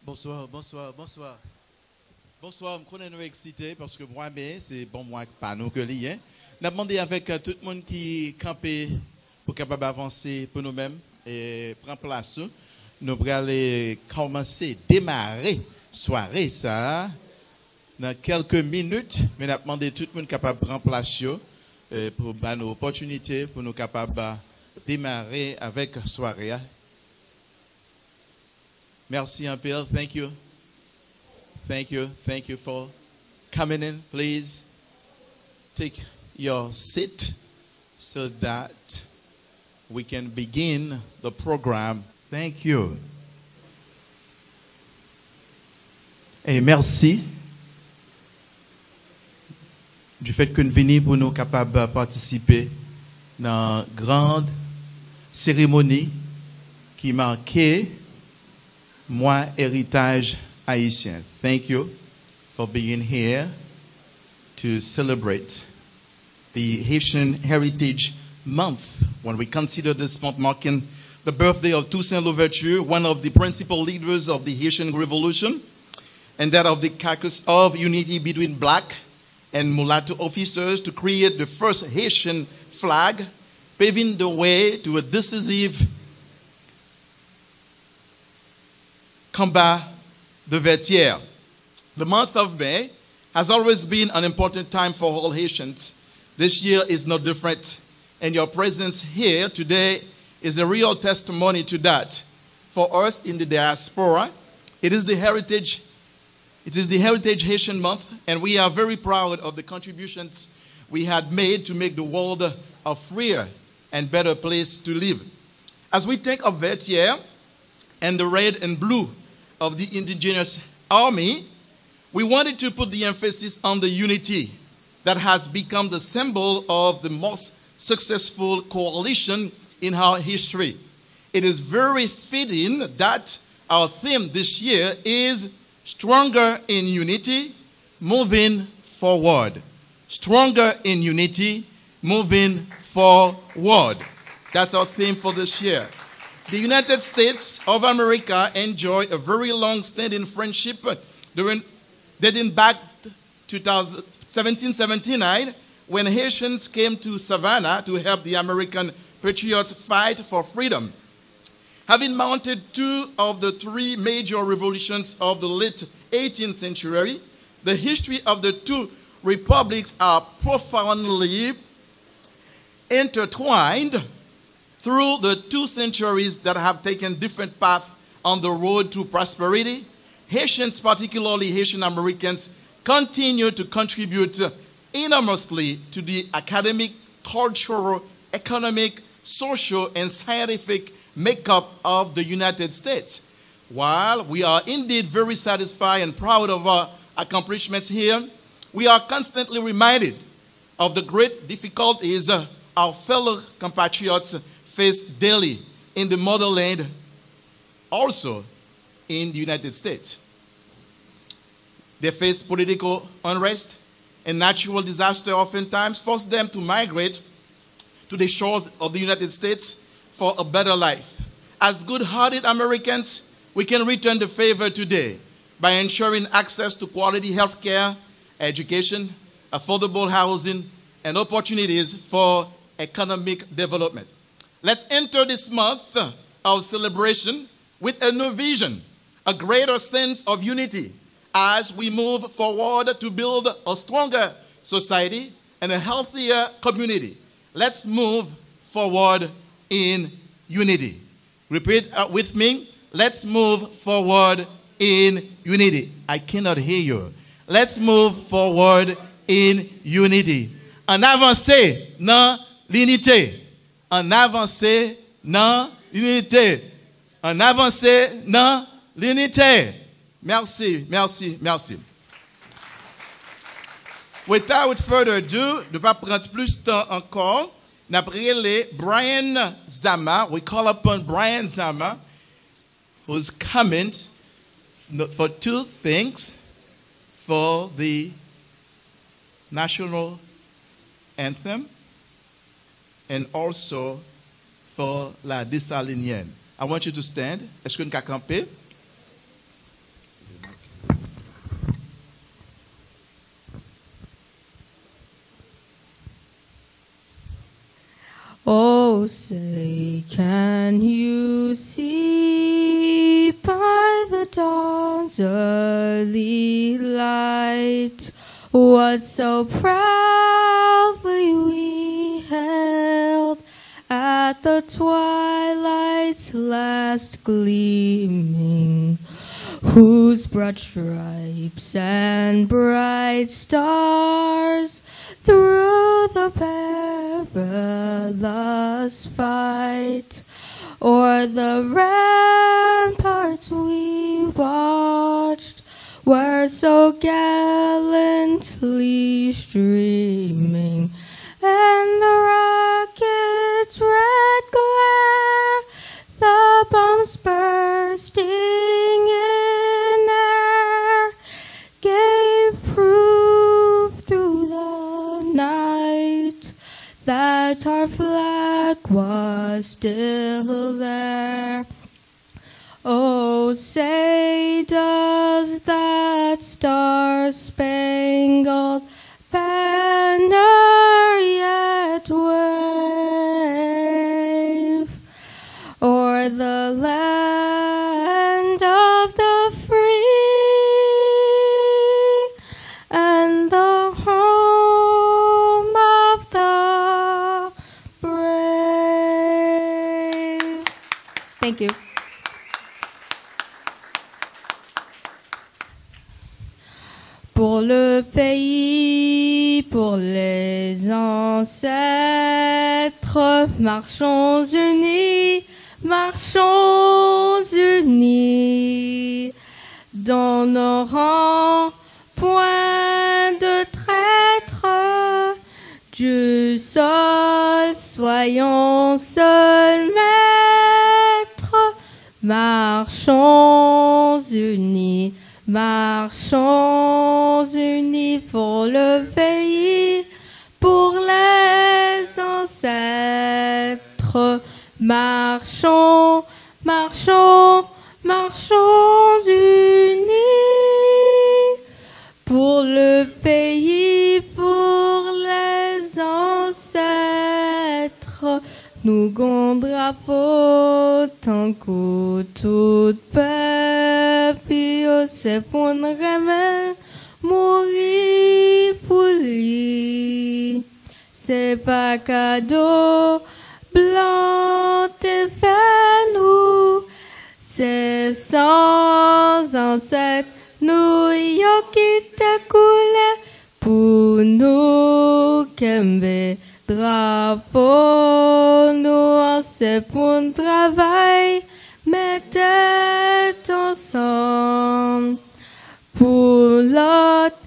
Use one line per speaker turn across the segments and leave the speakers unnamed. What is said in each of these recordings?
Bonsoir, bonsoir, bonsoir. Bonsoir, je suis excité parce que moi, c'est bon moi pas nous que lien. Nous avons demandé avec tout le monde qui campé pour capable avancer pour nous-mêmes et prendre place. Nous allons commencer, démarrer soirée ça dans quelques minutes, mais nous avons demandé tout le monde capable de prendre place pour nos opportunités pour nous capables de démarrer avec soirée. Merci un peu. Thank you. Thank you. Thank you for coming in. Please take your seat so that we can begin the program. Thank you. Et merci du fait que nous venons pour nous capables de participer dans une grande cérémonie qui marquait moi héritage haïtien. Thank you for being here to celebrate the Haitian Heritage Month. When we consider this month marking the birthday of Toussaint Louverture, one of the principal leaders of the Haitian Revolution, and that of the caucus of unity between black and mulatto officers to create the first Haitian flag, paving the way to a decisive combat de Vertières. The month of May has always been an important time for all Haitians. This year is no different, and your presence here today is a real testimony to that. For us in the diaspora, it is the Heritage Haitian Month, and we are very proud of the contributions we had made to make the world a freer and better place to live. As we think of Vertières and the red and blue of the indigenous army, we wanted to put the emphasis on the unity that has become the symbol of the most successful coalition in our history. It is very fitting that our theme this year is Stronger in Unity, Moving Forward. Stronger in Unity, Moving Forward. That's our theme for this year. The United States of America enjoyed a very long-standing friendship dating back to 1779 when Haitians came to Savannah to help the American patriots fight for freedom. Having mounted two of the three major revolutions of the late 18th century, the history of the two republics are profoundly intertwined through the 2 centuries that have taken different paths on the road to prosperity. Haitians, particularly Haitian Americans, continue to contribute enormously to the academic, cultural, economic, social, and scientific makeup of the United States. While we are indeed very satisfied and proud of our accomplishments here, we are constantly reminded of the great difficulties our fellow compatriots face daily in the motherland, also in the United States. They face political unrest, and natural disaster oftentimes force them to migrate to the shores of the United States for a better life. As good-hearted Americans, we can return the favor today by ensuring access to quality health care, education, affordable housing, and opportunities for economic development. Let's enter this month of celebration with a new vision, a greater sense of unity as we move forward to build a stronger society and a healthier community. Let's move forward in unity. Repeat with me. Let's move forward in unity. I cannot hear you. Let's move forward in unity. En avancée dans l'unité. En avancée dans l'unité. En avancée dans l'unité. Merci, merci, merci. Without further ado, ne pas prendre plus de temps encore, n'appelez Brian Zama. We call upon Brian Zama, who's coming for two things, for the national anthem and also for la Dessalinienne. I want you to stand. Est-ce que nous pouvons camper?
Oh, say, can you see by the dawn's early light what so proudly we held at the twilight's last gleaming, whose broad stripes and bright stars through the perilous fight o'er the ramparts we watched were so gallantly streaming, and the rocket's red glare, the bombs bursting in air, gave proof through the night that our flag was still there. Oh, say, does that star-spangled banner yet wave o'er the land of the free and the home of the brave? Thank you. Pour le pays, pour les ancêtres, marchons unis, marchons unis. Dans nos rangs, point de traître, du sol, soyons seuls maîtres. Marchons unis. Marchons unis pour le pays, pour les ancêtres. Marchons, marchons, marchons unis pour le pays, pour les ancêtres. Nous gon drapeau tant que tout peuple c'est pour nous remettre mourir pour lui. C'est pas cadeau blanc t'es fait nous, c'est sans ancêtre nous yo qui te coulé pour nous kembe drapeau nous c'est pour un travail mettez ensemble pour l'autre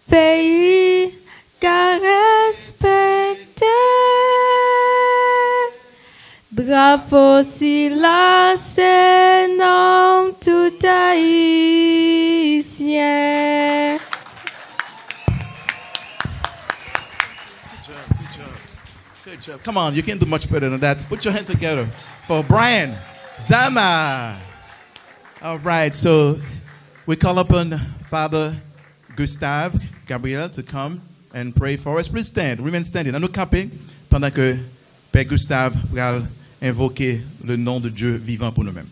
pays qu'à respecter. Drapeau si là c'est nom tout haïtien.
Good job. Come on, you can do much better than that. Put your hands together for Brian Zama. All right, so we call upon Father Gustave Gabriel to come and pray for us. Please stand, remain standing. À nous camper pendant que Père Gustave va invoquer le nom de Dieu vivant pour nous-mêmes.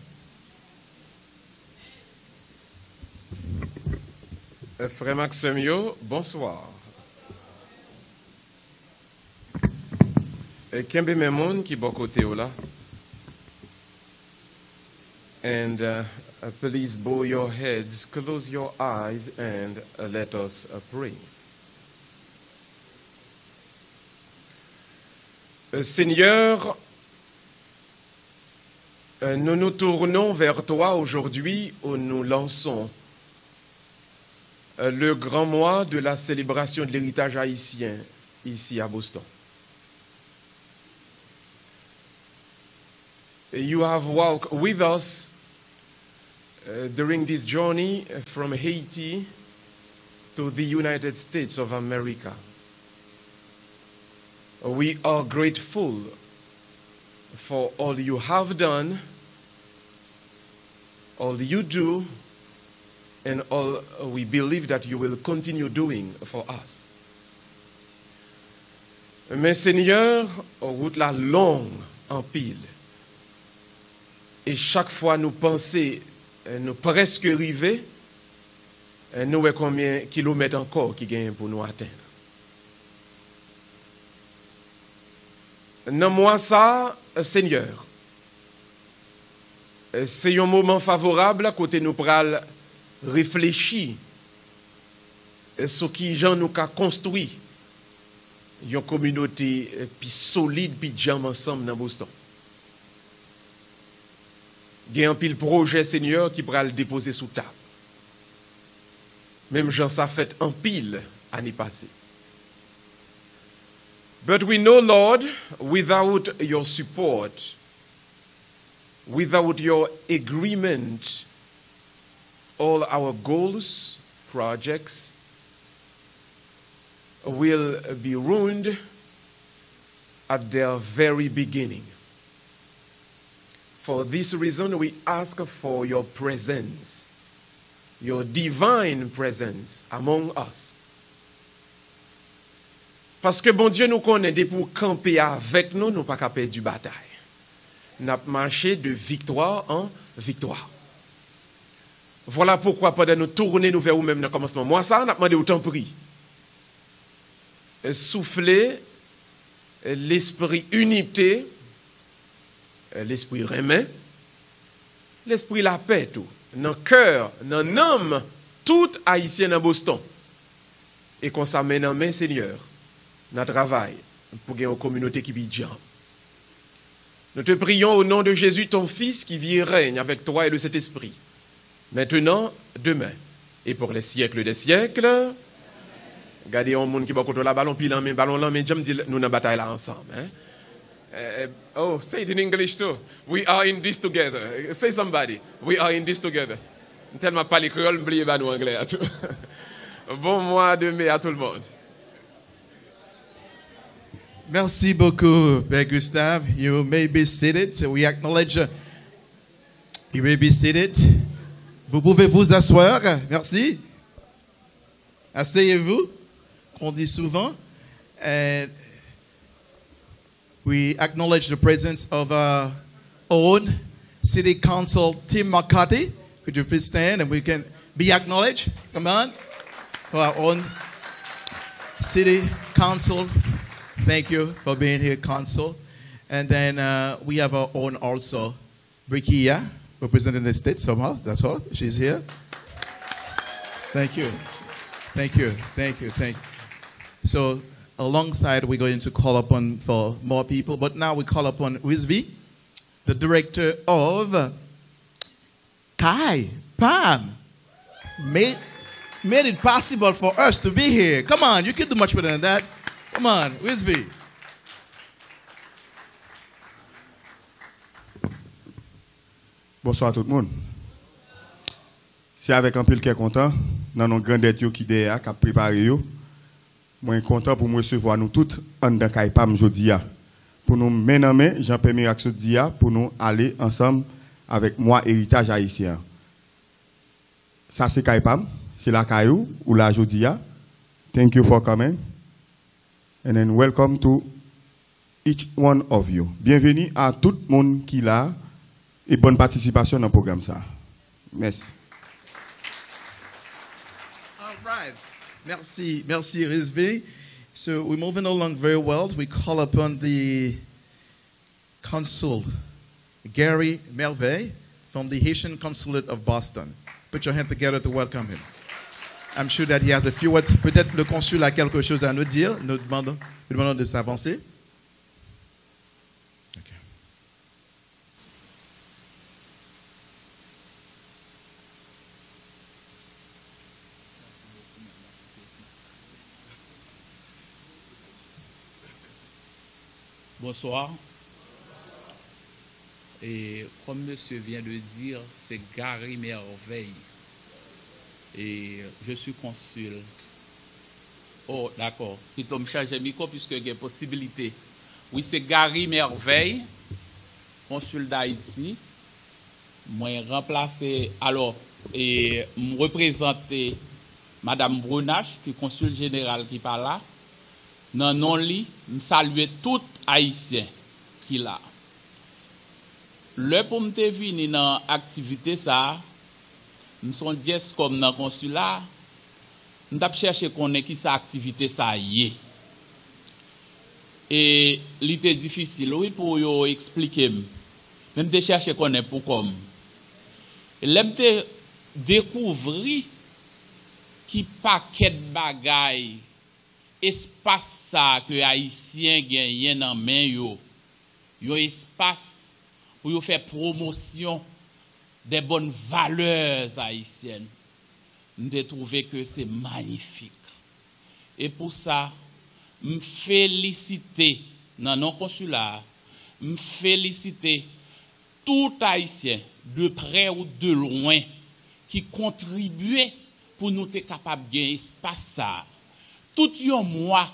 Frère Maximio, bonsoir. Kembe Memon qui bon côté là. And please bow your heads, close your eyes, and let us pray. Seigneur, nous nous tournons vers toi aujourd'hui où nous lançons le grand mois de la célébration de l'héritage haïtien ici à Boston. You have walked with us during this journey from Haiti to the United States of America. We are grateful for all you have done, all you do, and all we believe that you will continue doing for us. Mais Seigneur, route la longue en pile. Et chaque fois nous pensons, nous presque arrivés, nous voyons combien de kilomètres encore qui gagnent pour nous atteindre. Dans moi ça, Seigneur, c'est un moment favorable à côté nous pral réfléchir sur qui Jean nous a construit une communauté puis solide puis jam ensemble dans Boston. Il y a un pile projet Seigneur qui pral déposer sous table. Même Jean ça fait un pile année passée. But we know, Lord, without your support, without your agreement, all our goals, projects will be ruined at their very beginning. For this reason, we ask for your presence, your divine presence among us. Parce que bon Dieu nous connaît, dès pour camper avec nous, nous pas qu'à perdre du bataille. Nous avons marché de victoire en victoire. Voilà pourquoi pendant nous tourner nous vers nous-mêmes dans le commencement. Moi ça, nous avons demandé autant prix. Souffler l'esprit unité, l'esprit remet, l'esprit la paix tout, dans le cœur, dans l'âme, tout haïtien dans Boston. Et qu'on s'amène en main, Seigneur, notre travail pour gagner une communauté qui vit bien. Nous te prions au nom de Jésus, ton Fils, qui vit et règne avec toi et de cet esprit, maintenant, demain, et pour les siècles des siècles. Regardez un monde qui va contre la ballon, puis le ballon là, mais j'aime dire, nous dans bataille là ensemble. Hein? Oh, say it in English too. We are in this together. Say somebody. We are in this together. Tellement pas les créoles, oubliez pas nous anglais à tout. Bon mois de mai à tout le monde.
Merci beaucoup, Père Gustave. You may be seated. So we acknowledge. You may be seated. Vous pouvez vous asseoir. Merci. Asseyez-vous, qu'on dit souvent. And we acknowledge the presence of our own City Council, Tim McCarthy. Could you please stand and we can be acknowledged? Come on. For our own City Council. Thank you for being here, Council. And then we have our own also, Brikia, representing the state somehow. That's all. She's here. Thank you. Thank you. Thank you. Thank you. So alongside, we're going to call upon for more people. But now we call upon Rizvi, the director of Kai Pam. Made it possible for us to be here. Come on, you can do much better than that. Come on, Rizvi.
Bonsoir tout le monde. C'est avec un peu qui est content, dans nos grands détails qui derrière, qui a préparé. Moi, content pour me recevoir nous toutes en dans Kaipam Jodia. Pour nous mener en main, Jean-Pierre Miracle Jodia, pour nous aller ensemble avec moi, héritage haïtien. Ça, c'est Kaipam, c'est la Caillou ou la Jodia. Thank you for coming. And then welcome to each one of you. Bienvenue à tout le monde qui est là et bonne participation dans le programme. Ça. Merci.
All right. Merci, merci Rizvi. So we're moving along very well. We call upon the consul, Gary Merveille, from the Haitian Consulate of Boston. Put your hand together to welcome him. I'm sure that he has a few words. Peut-être le consul a quelque chose à nous dire. Nous demandons de s'avancer. Okay.
Bonsoir. Et comme monsieur vient de dire, c'est Gary Merveille. Et je suis consul. Oh, d'accord. Plutôt me changer micro puisque il y a possibilité. Oui, c'est Gary Merveille, consul d'Haïti. Moi, remplacé, alors, et me représenter Madame Brunache, qui est consul général qui parle là. Dans non-li, me saluer tout Haïtien qui là. le pour me venir dans activité ça, nous sommes juste comme dans consulat, nous avons cherché qu'on ait qui sa activité ça y est. Et il était difficile oui pour yo expliquer. Même de chercher qu'on est pour comme. Et l'aime te découvrir qui paquet de bagaille espace ça que haïtien gagne dans main yo espace pour yo faire promotion des bonnes valeurs haïtiennes. Nous trouvé que c'est magnifique. Et pour ça, me féliciter dans nos consulats, me féliciter tout haïtien de près ou de loin qui contribuait pour nous être capables de gagner espace ça. Tout un mois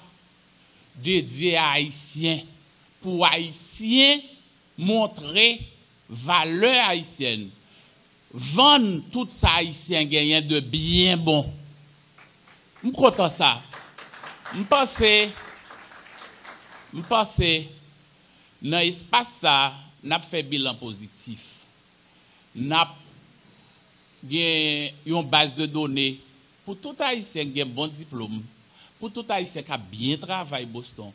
dédié à haïtien pour haïtien montrer valeur haïtienne. Vendre tout ça haïtien gagnant de bien bon. Je suis content de ça. Je pense dans l'espace ça, nous avons fait bilan positif. Nous avons une base de données pour tout haïtien qui a un bon diplôme, pour tout haïtien qui a bien travaillé Boston,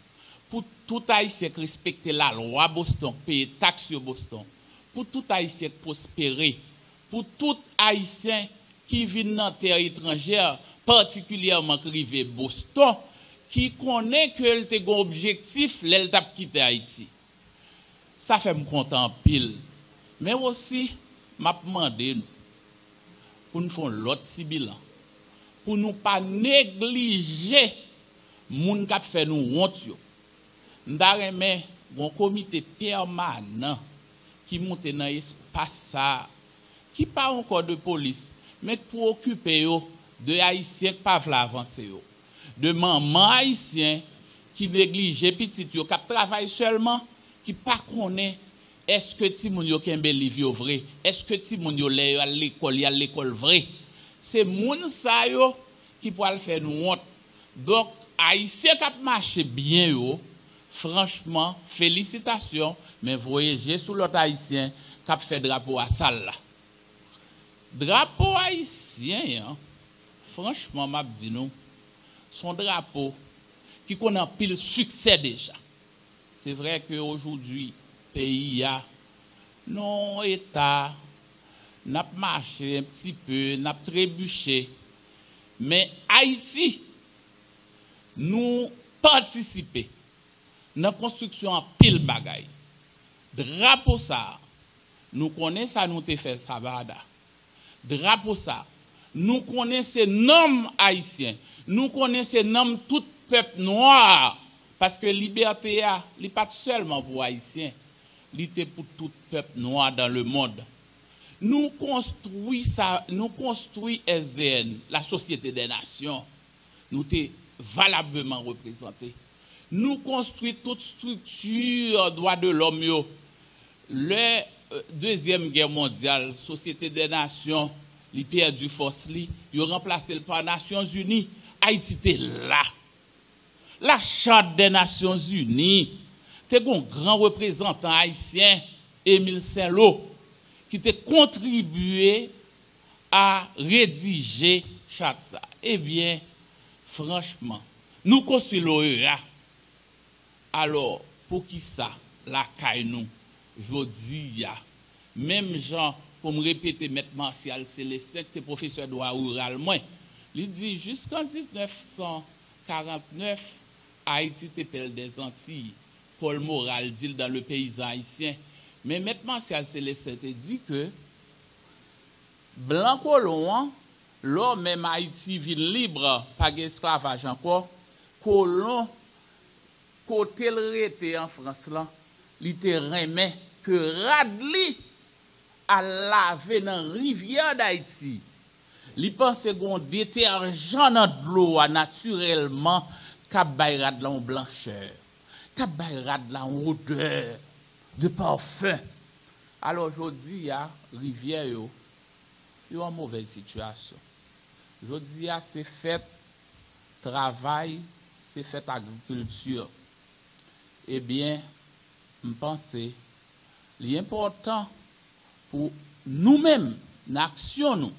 pour tout haïtien qui respecte la loi Boston, paye taxes sur Boston, pour tout haïtien qui prospère, pour tout haïtien qui vit dans terre étrangère, particulièrement qui vit Boston, qui connaît que elle a un objectif, elle a quitté Haïti. Ça fait me content pile. Mais aussi, m'a demandé pour nous faire l'autre bilan, pour nous pas négliger moun qui fait nous honte yo. M'dareme un comité permanent qui monte dans espace ça, qui pas encore de police, mais pour occuper yo de haïtiens qui pas avancer yo. De maman haïtien qui néglige petit yo, qui travaille seulement, qui pas connaît est-ce que ti moun yo kembe livre vrai, est-ce que ti moun yo lè à l'école vrai. C'est moun sa yo qui pourra faire nous honte. Donc haïtien qui marche bien yo, franchement félicitations, mais voyez sous l'autre haïtien qui fait drapeau à salle là. Drapeau haïtien, hein, franchement m'a dit nous son drapeau qui connaît un pile succès déjà. C'est vrai qu'aujourd'hui, pays a non État, n'a marché un petit peu, n'a trébuché. Mais Haïti, nous participons dans la construction en pile bagaille. Drapeau ça, nous connaissons ça, nous te fait Sabada. Drapeau ça, nous connaissons noms haïtiens. Nous connaissons nom tout peuple noir parce que liberté a, n'est pas seulement pour haïtiens, c'est pour tout peuple noir dans le monde. Nous construisons ça, nous construisons SDN, la Société des Nations. Nous sommes valablement représentés. Nous construisons toute structure droits de l'homme. La Deuxième Guerre mondiale, Société des Nations, les perdu force li, ils ont remplacé par Nations Unies. Haïti était là. La Charte des Nations Unies, c'était un grand représentant haïtien, Émile Saint-Lô, qui a contribué à rédiger chaque ça. Eh bien, franchement, nous construisons l'OEA. Alors, pour qui ça, la caille nous, je dis, même gens, pour me répéter, Maître Martial Célestin, qui est professeur de droit rural, moi, il dit jusqu'en 1949, Haïti était pelle des Antilles. Paul Moral dit dans le paysan haïtien. Mais Maître Martial Célestin dit que blanc colon, l'homme même Haïti ville libre, pas d'esclavage encore, colon, côté le rété en France là, il était remet que Radli a lavé dans la rivière d'Haïti. Li pense gon détergent dans de l'eau naturellement k'ap bay rad la en blancheur, k'ap bay rad la en odeur de parfum. Alors aujourd'hui ya rivière yo en mauvaise situation. Aujourd'hui ya c'est fait travail, c'est fait agriculture. Eh bien, me pense l'important pour nous-mêmes, l'action nous.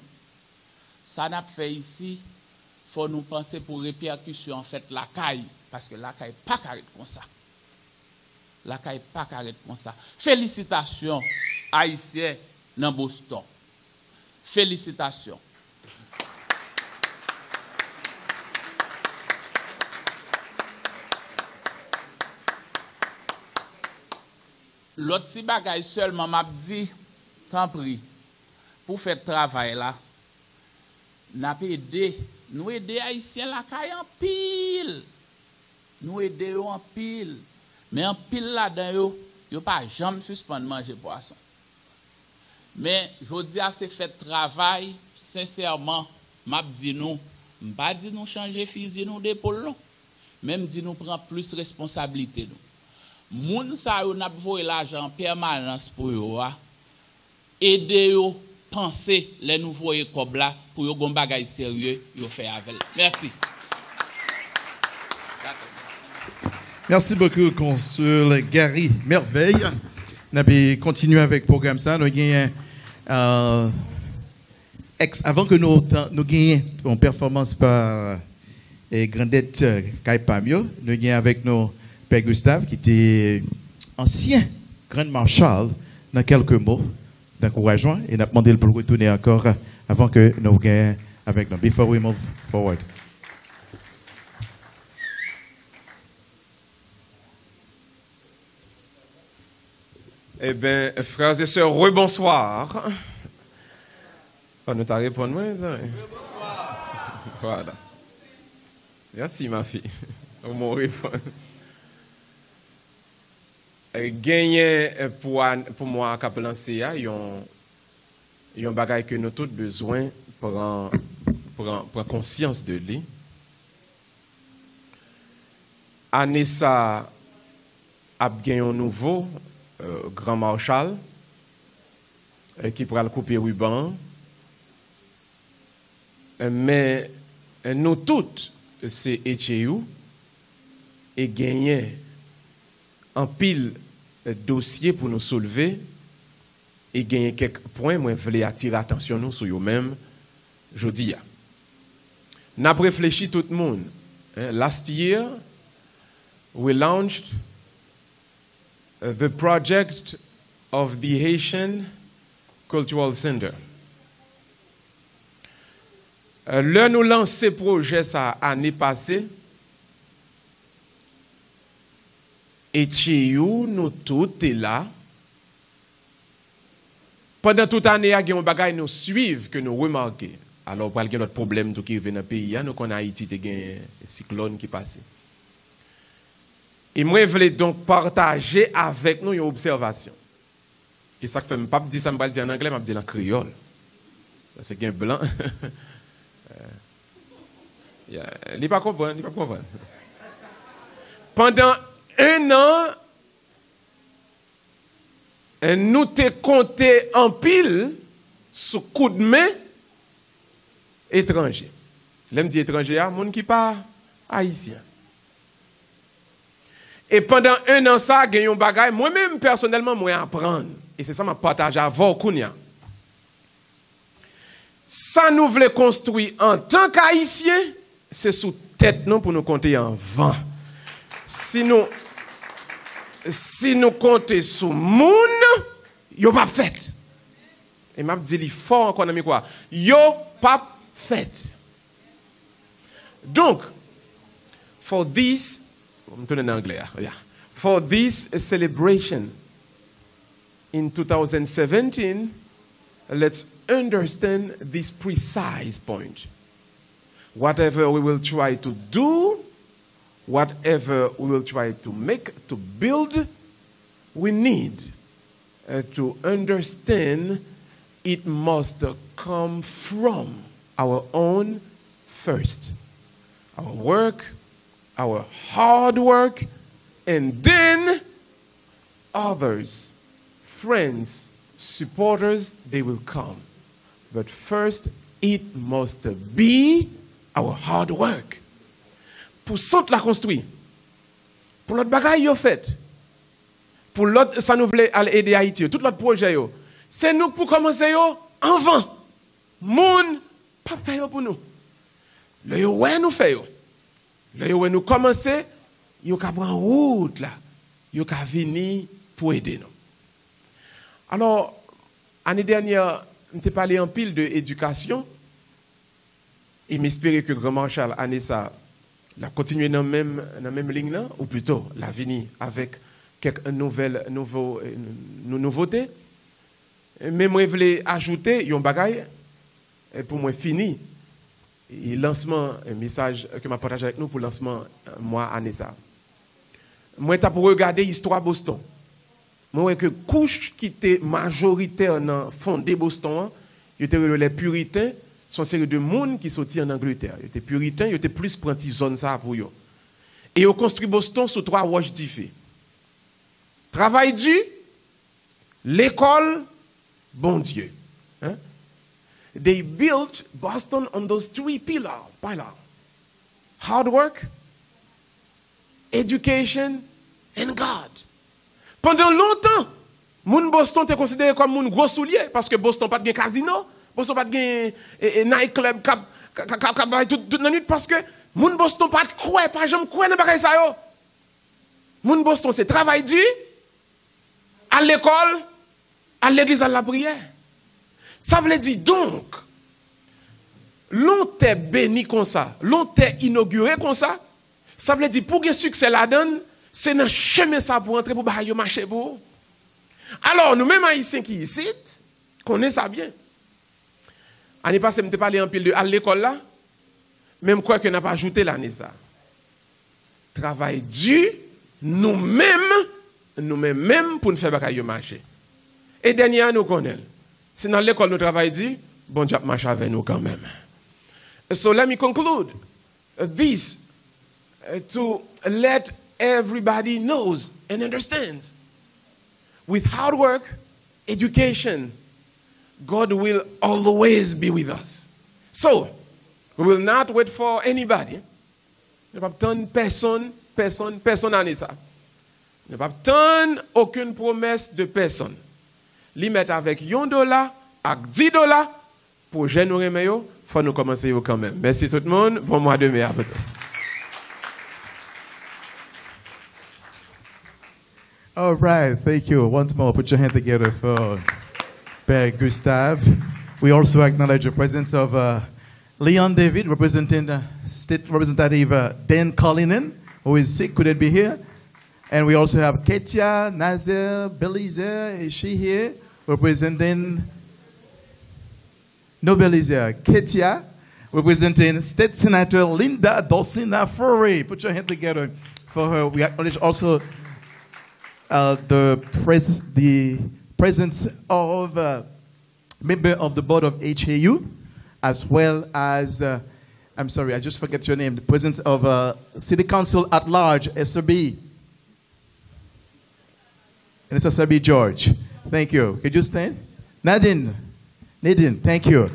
Ça n'a pas fait ici, il faut nous penser pour répercussion en fait la caille, parce que la caille pas carré comme ça. La caille pas carré comme ça. Félicitations Haïtiens dans Boston. Félicitations. L'autre petit bagage seulement m'a dit, tant pis, pour faire travail là, nous aider Haïtiens la caille en pile. Nous aidons en pile. Mais en pile là-dedans, yo pas jamais suspendre manger poisson. Mais je dis à ces fait travail, sincèrement, m'a dit nous, pas dit nous changer fusil nous d'épaule non. Même dit nous prend plus responsabilité nous. Moun sa yo n'a voye l'argent en permanence pour yo aider yo penser les nouveaux comme là pour yo gon bagay sérieux yo fait avec. Merci.
Merci beaucoup, Consul Gary Merveille. Nous allons continuer avec le programme. Nous avons avant que nous gagnions une performance par Grandette Kaipamio, nous avons avec nous Père Gustave, qui était ancien grand marshal, dans quelques mots d'encouragement. Et nous avons demandé pour retourner encore avant que nous gagnions avec nous. Before we move forward.
Eh bien, frères et sœurs, rebonsoir. On nous t'a répondu, ça? Rebonsoir. Voilà. Merci, ma fille. On m'a répondu. Gagner pour moi, à lancer, il y a un bagage que nous tous besoin pour conscience de lui. Année ça, a gagné un nouveau. Grand Marshal qui pourra le couper ruban. Mais nous toutes, c'est Etcheyou et gagner un pile dossier pour nous soulever et gagner quelques points. Moi, je voulais attirer l'attention nous sur eux-mêmes. Je dis, nous avons réfléchi tout le monde. Last year, we launched the project of the Haitian Cultural Center. Là, nous lançons ce projet ça l'année passée. Et chez nous tous est là. Pendant toute l'année, il y a un bagage nous suivre que nous remarquons. Alors, il y a notre problème qui vient dans le pays. Nous connaissons Haïti, il y a un cyclone qui passe. Et moi, je voulais donc partager avec nous une observation. Et ça fait, je ne pas dire ça, je ne dire en anglais, je dire en créole. Parce que un blanc. Il n'est pas comprendre, il n'est pas comprendre. Pendant un an, nous t'ai compté en pile sous coup de main étranger. L'aime dit étranger, il y a monde qui pas haïtien. Et pendant un an, ça, il y a un bagage, moi-même, personnellement, moi, apprendre. Et c'est ça que je partage avec vous. Ça, nous voulons construire en tant qu'Haïtiens, c'est sous tête, non, pour nous compter en vent. Si nous comptons sous moun, yo pas fait. Et m'a dit li fort encore dans quoi? Yo pas fait. Donc, for this celebration in 2017, let's understand this precise point. Whatever we will try to do, whatever we will try to make, to build, we need to understand it must come from our own first. Our work, our hard work, and then others, friends, supporters, they will come. But first, it must be our hard work. Pour centre la construire, pour l'autre bagaille yo fait, pour l'autre, ça nous voulait aider Haïti, tout l'autre projet yo, c'est nous pour commencer yo avant. Moun pas faire pour nous. Le yo ouais nous fait yo. Le yo ouais nous commencer, yo ka prendre route là. Yo ka venir pour aider nous. Alors année dernière, on t'a parlé en pile de éducation et m'espérer que grand Marshal année ça la continuer dans même ligne là ou plutôt la venir avec quelques nouveautés. Mais moi je voulais ajouter un bagage pour moi fini et lancement un message que m'a partagé avec nous pour lancement mois année ça. Moi t'as pour regarder l'histoire Boston. Moi que couche qui était majoritaire dans fondé Boston, ils étaient les puritains, sont série de monde qui sorti en Angleterre. Ils étaient puritains, ils étaient plus pranti zone ça pour eux. Et ils ont construit Boston sur 3 roches différentes. Travail dur, l'école, bon Dieu. Hein? They built Boston on those 3 pillars. Hard work, education, and God. Pendant longtemps, moun Boston était considéré comme moun gros soulier parce que Boston pas de casino, Boston pas de nightclub toute la nuit parce que moun Boston pas de quoi, pas jamais quoi dans bagay ça yo. Moun Boston c'est travail dur, à l'école, à l'église, à la prière. Ça veut dire donc, l'on t'est béni comme ça, l'on t'est inauguré comme ça, ça veut dire pour que succès la donne, c'est dans le chemin ça pour entrer pour marcher pour. Alors, nous-mêmes haïtiens qui ici, connaissons ça bien. L'année passée, je parlé en pile de à l'école là, même quoi que n'a pas ajouté l'année ça. Travail dur, nous-mêmes pour nous faire marcher. Et dernier, nous connaissons. Si dans l'école nous travaillons dur, bon Dieu marche avec nous quand même. So let me conclude this to let everybody knows and understands. With hard work, education, God will always be with us. So, we will not wait for anybody. Ne pas attendre personne à ça. Ne pas attendre aucune promesse de personne. Li mettre avec $1, avec $10 pour générer meilleur, faut nous commencer quand même. Merci tout le monde. Bon mois de mai à vous.
All right, thank you. Once more, put your hand together for Père Gustave. We also acknowledge the presence of Leon David, representing State Representative Dan Collinen, who is sick, couldn't be here. And we also have Ketia Nazer Belizer, is she here? Representing, no Belizer, Ketia, representing State Senator Linda Dulcina Furry. Put your hand together for her. We acknowledge also the presence of member of the board of HAU, as well as, I'm sorry, I just forget your name, the presence of City Council at Large, SRB. And it's SRB George. Thank you. Could you stand? Nadine, thank you.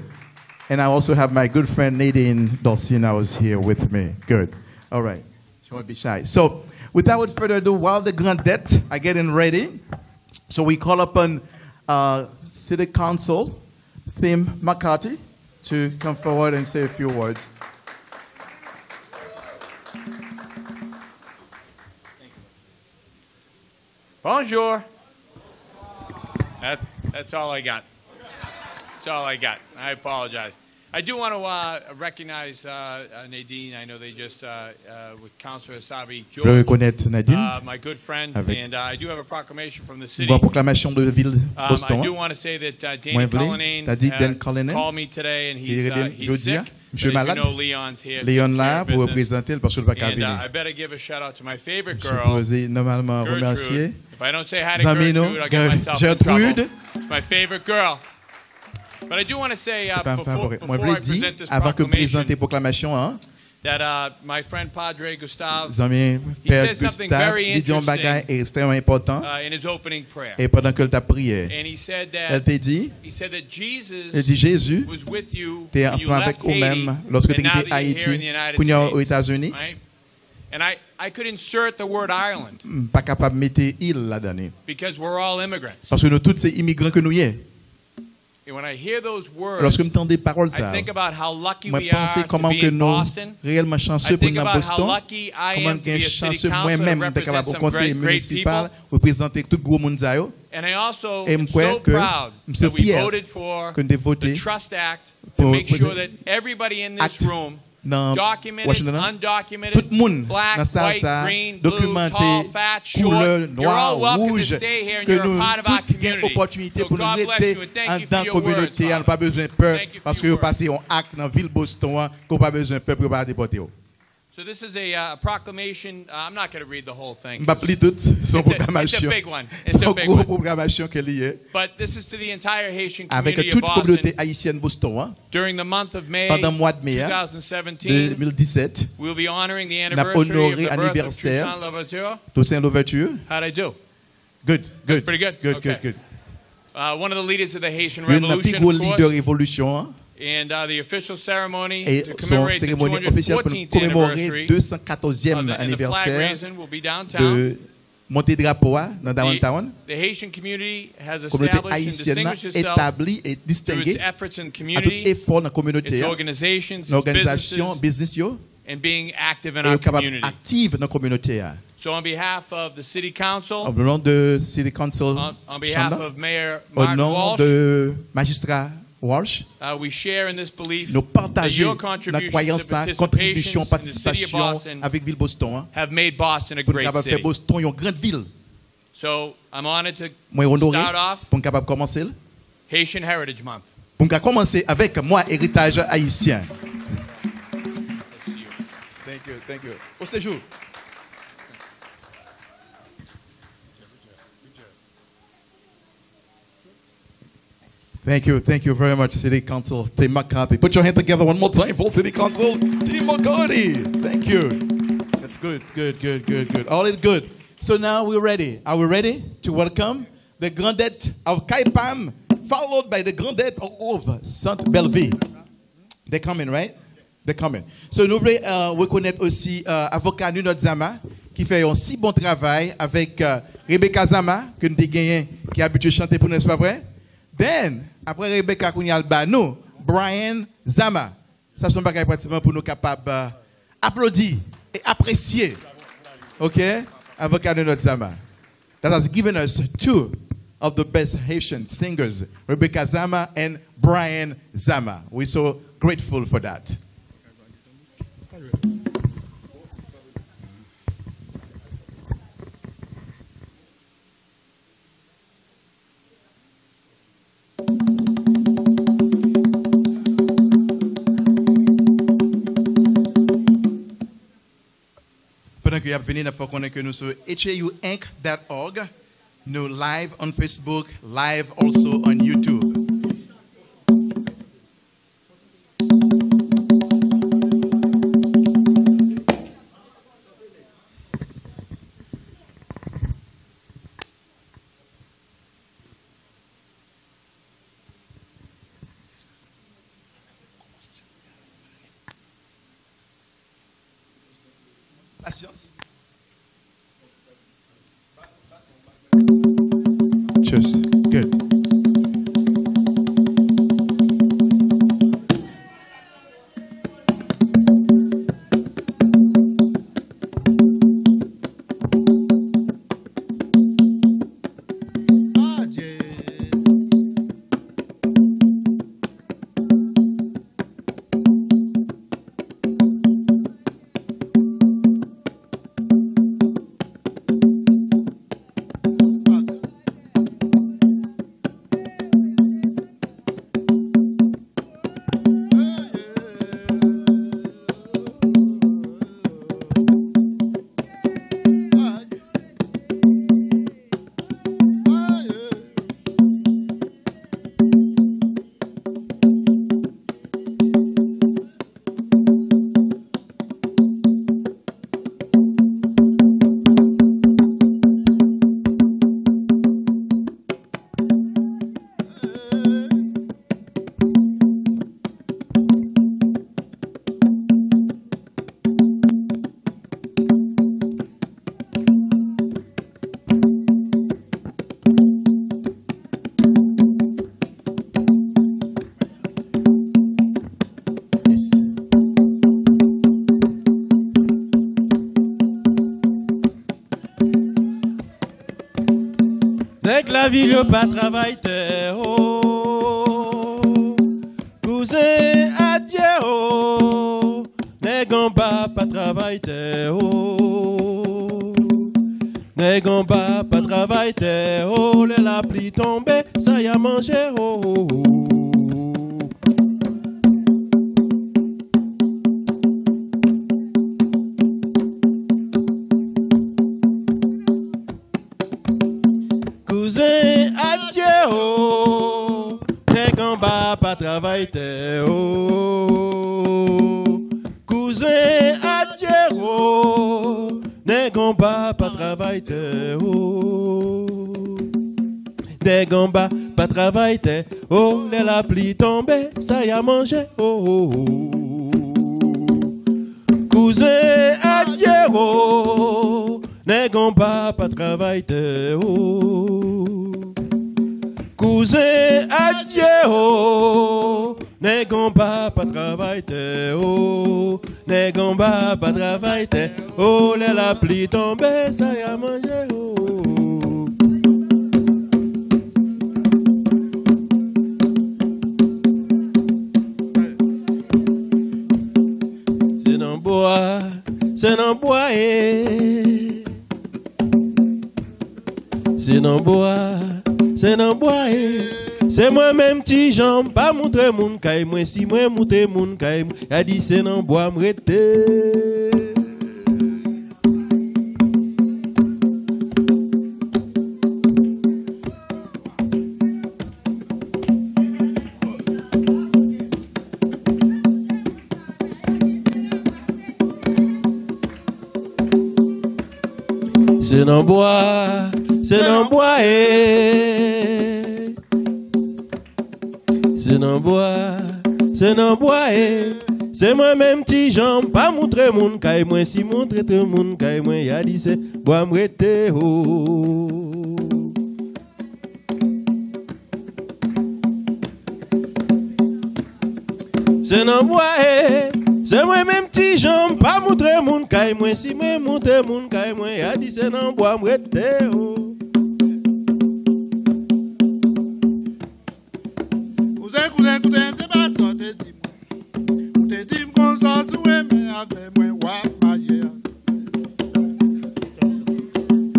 And I also have my good friend Nadine Dulcina was here with me. Good. All right. She won't be shy. So, without further ado, while the grandettes are getting ready, so we call upon City Council Tim McCarthy to come forward and say a few words.
Bonjour. That's all I got. That's all I got. I apologize. I do want to recognize Nadine. I know they just, with Councilor Sabi George, my good friend, and I do have a proclamation from the city. I do want to say that Dan Collinen called me today, and he's sick. Monsieur Malade, Léon là pour représenter parce qu'il va pas venir. I better give a shout out to my favorite girl.
Normalement remercier.
If I don't say hi to Gertrude, I'll get myself in trouble. My favorite girl. But I do want to say before I present this proclamation, that my friend Padre Gustave, he said something very interesting in his opening prayer. And he said that Jesus was with you when you left Haiti, and now that you're here in the United States. Right? And I could insert the word Ireland, because we're all immigrants. when I hear those words,
lorsque j'entends des paroles
I
ça,
think about how lucky
moi
we are
penser
to
comment
be
que
in
nous
Boston.
réellement chanceux
I
pour
think
nous à
about how
Boston.
lucky I
Comment
am to be a city
chanceux
councilor and
moi-même d'être
represent
capable au
some
conseil
great
municipal
people.
représenter tout gros monde ça yo.
And I also
Et
am
m'crois
so
que
proud
m'sais
that we
fier
voted for
que nous voté
the Trust Act to
pour
make sure that everybody in this
acte
room,
dans
documented,
Washington, tout
undocumented,
le monde
black,
dans salle
white,
ça
green, blue,
documenté
tall, fat,
couleur
short, you're all
noir
welcome to
rouge
stay here and
que
you're a
nous
part of our
toutes gain
community.
opportunité
So
pour nous
God bless
rester
you and thank
en
you
dans
for your words,
communauté, on
Father.
pas besoin de peur
Thank you for
parce que
your
vous passez un acte dans ville Boston qu'on pas besoin de peur pour pas déporter.
So this is a proclamation. I'm not going to read the whole thing.
M'pas pli tout son programmation.
It's a big one. It's a
Son
big
gros
one.
programmation que lié
But this is to the entire Haitian
avec
community
toute
of Boston.
communauté haïtienne Boston hein.
During the month of May
Pendant le mois de mai
2017,
2017
we'll be honoring the
n'a
anniversary of
honoré
the birth of
anniversaire
Toussaint Louverture.
Toussaint Louverture.
How'd I do?
Good, good.
Pretty good?
Good,
Okay.
good, good.
One of the leaders of the Haitian
Une des plus
Revolution,
gros
of
leaders
course,
révolution hein.
and the official ceremony
Et
to
son
commemorate the
cérémonie officielle pour
214th
commémorer
anniversary
214e
and the flag
anniversaire
raising will be downtown.
de monter drapeau dans downtown.
The Haitian community has
Communauté
established and
haïtienne
distinguished itself
établie et
through its
distinguée
efforts in
à tout
community,
effort dans la communauté,
its organizations, its
l'organisation,
businesses,
business yo,
and being active in
et
our
capable
community.
active dans la communauté.
So on behalf of the City
Au
Council,
nom de City Council,
on behalf
Chambre,
of Mayor
au
Martin
nom
Walsh,
de magistrat Walsh,
we share in this belief
nous
that
partageons
your
la
contributions
croyance,
and
contribution,
participations in the city of
participation
Boston
avec ville Boston
have made Boston a
pour nous
great
capable faire
city.
Boston une grande ville.
So I'm honored to
Moi honoré
start off
pour nous capable commencer.
Haitian Heritage Month.
Pour nous commencer avec moi héritage haïtien. Thank you, thank you. Au séjour. Thank you very much, City Council. Tim McCarthy. Put your hand together one more time for City Council. Tim McCarthy. Thank you. That's good, good. All is good. So now we're ready. Are we ready to welcome the Grandette of Kaipam, followed by the Grandette of Sainte-Belleville? They're coming, right? They're coming. So nous voulons reconnaître aussi avocat Nunot Zama, qui fait un si bon travail avec Rebecca Zama, que nous avons gagné, qui a habitué à chanter pour nous, n'est-ce pas vrai? Then, après Rebecca Kounyalba, nous, Brian Zama. Ça, c'est un bagage pratiquement pour nous capables d'applaudir et apprécier. OK? Avocat Nunot Zama. That has given us two of the best Haitian singers, Rebecca Zama and Brian Zama. We're so grateful for that. Pendant que vous venez, il faut qu'on ait que nous sur hauinc.org, nous live on Facebook, live also on YouTube. Patience. Just good.
la ville yo pas travail terre oh. Cousin adieu oh. Négon pas travail terre oh. Négon pas travail terre oh. La pluie tombée ça y a mangé oh. Cousin adieu oh. Négon pas travail terre oh. Cousin adieu oh. Négon pas travail terre oh. Négon pas travail terre oh. La pluie tombée ça y a mangé oh. Cousin adieu oh. Négon pas travail terre oh. Cousin adieu oh. Négon pas travail terre oh. Négon pas travail terre oh. La pluie tombée ça y a mangé oh. C'est dans bois, c'est dans bois eh. C'est dans bois, c'est dans bois eh. C'est moi-même petit Jean, pas montrer moun kay moi si moi monter moun kay moi. A dit c'est dans bois m'rete. C'est dans bois, c'est dans bois eh. C'est dans bois, c'est dans bois eh. C'est moi-même petit Jean, pas montrer moun kay moi si montrer tout moun kay moi. Y'a dit c'est bois m'rete oh. C'est dans bois eh. C'est moi-même petit Jean, pas montrer moun kay moi si moi montrer moun kay moi. Y'a dit c'est dans bois m'rete oh.
Cousin, c'est pas ça te dis moi. Ou te dis comme ça sous mais avec moi wa magie.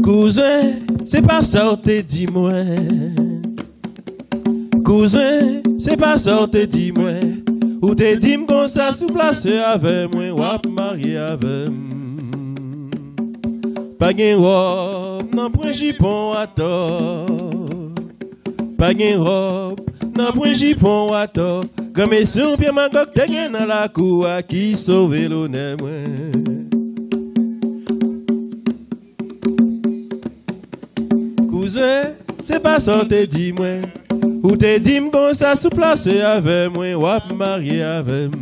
Cousin, c'est pas ça te dis moi. Cousin, c'est pas ça te dis moi. Ou te dis comme ça sous place avec moi wa marié avec. Pas gen robe, non point jipon à tort. Pas gen robe, non point jipon à tort. Comme son pied magok te gen dans la cour qui sauve l'honneur moi. Cousin, c'est pas ça te dis moi. Ou te dis comme ça sous place avec moi wap marié avec.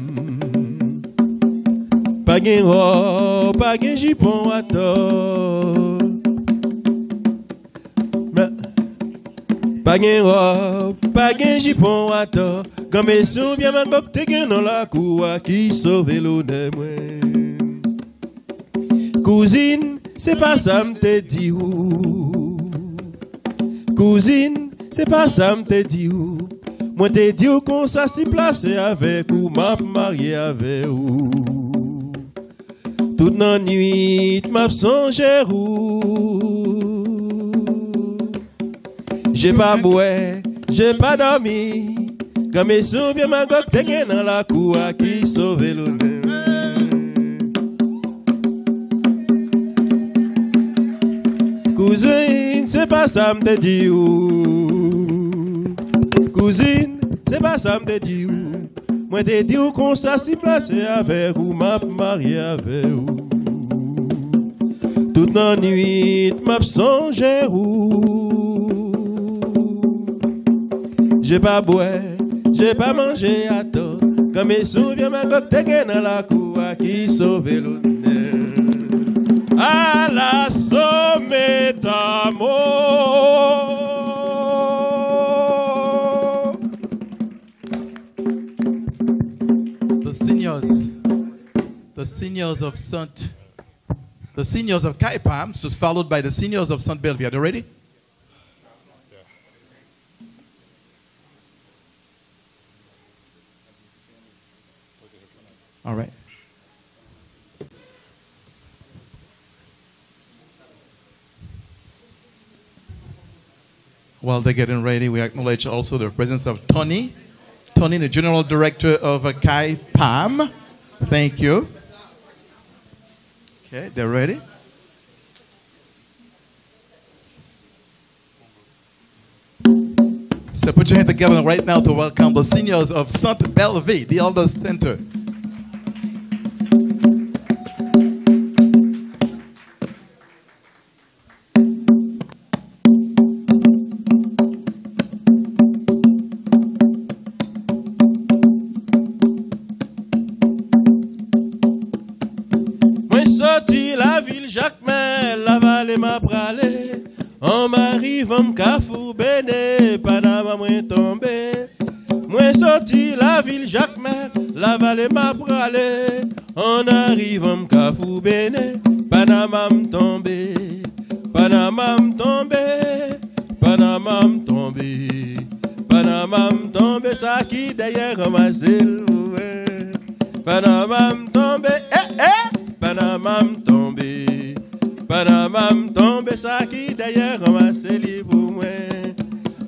Pas gen robe, pas gen jipon à tort. Pas gen robe, pas gen jipon à tort. Comme son bien ma bok te gen dans la cour qui sauve l'honneur moi. Cousine, c'est pas ça m'te dit ou. Cousine, c'est pas ça m'te dit ou. Moi te dit ou qu'on ça s'y place avec ou m'a marié avec ou. Toute la nuit m'a songé ou. J'ai pas boué, j'ai pas dormi. Quand mes souvenirs ma gok te gen dans la cour qui sauve l'honneur. Cousine, c'est pas ça m'te dit ou. Cousine, c'est pas ça m'te dit ou. Moi te dit ou qu'on ça s'y place avec ou m'a marié avec ou. Toute la nuit m'a songé ou. J'ai pas boire, j'ai pas mangé à tort. Quand mes souvenirs ma gok te gen dans la cour qui sauve l'honneur. À la sommet d'amour.
The seniors of Kaipam, so followed by the seniors of St. Bellevue. Are you ready? All right. While they're getting ready, we acknowledge also the presence of Tony. Tony, the General Director of Kai PAM. Thank you. Okay, they're ready. So put your hands together right now to welcome the seniors of Sainte-Belleville, the Elder Center.
Moi sorti la ville Jacmel, la vallée m'a pralé. On m'arrive, on m'cafou, béné, Panama moi tombé. Moi sorti la ville Jacmel, la vallée m'a pralé. On arrive, on m'cafou, béné, Panama m'tombé. Panama m'tombé, Panama m'tombé. Panama m'tombé, ça qui d'ailleurs ramassé l'oué. Panama m'tombé, Panama m'tombé. Panama m'tombé, ça qui d'ailleurs ramassé li pour moi.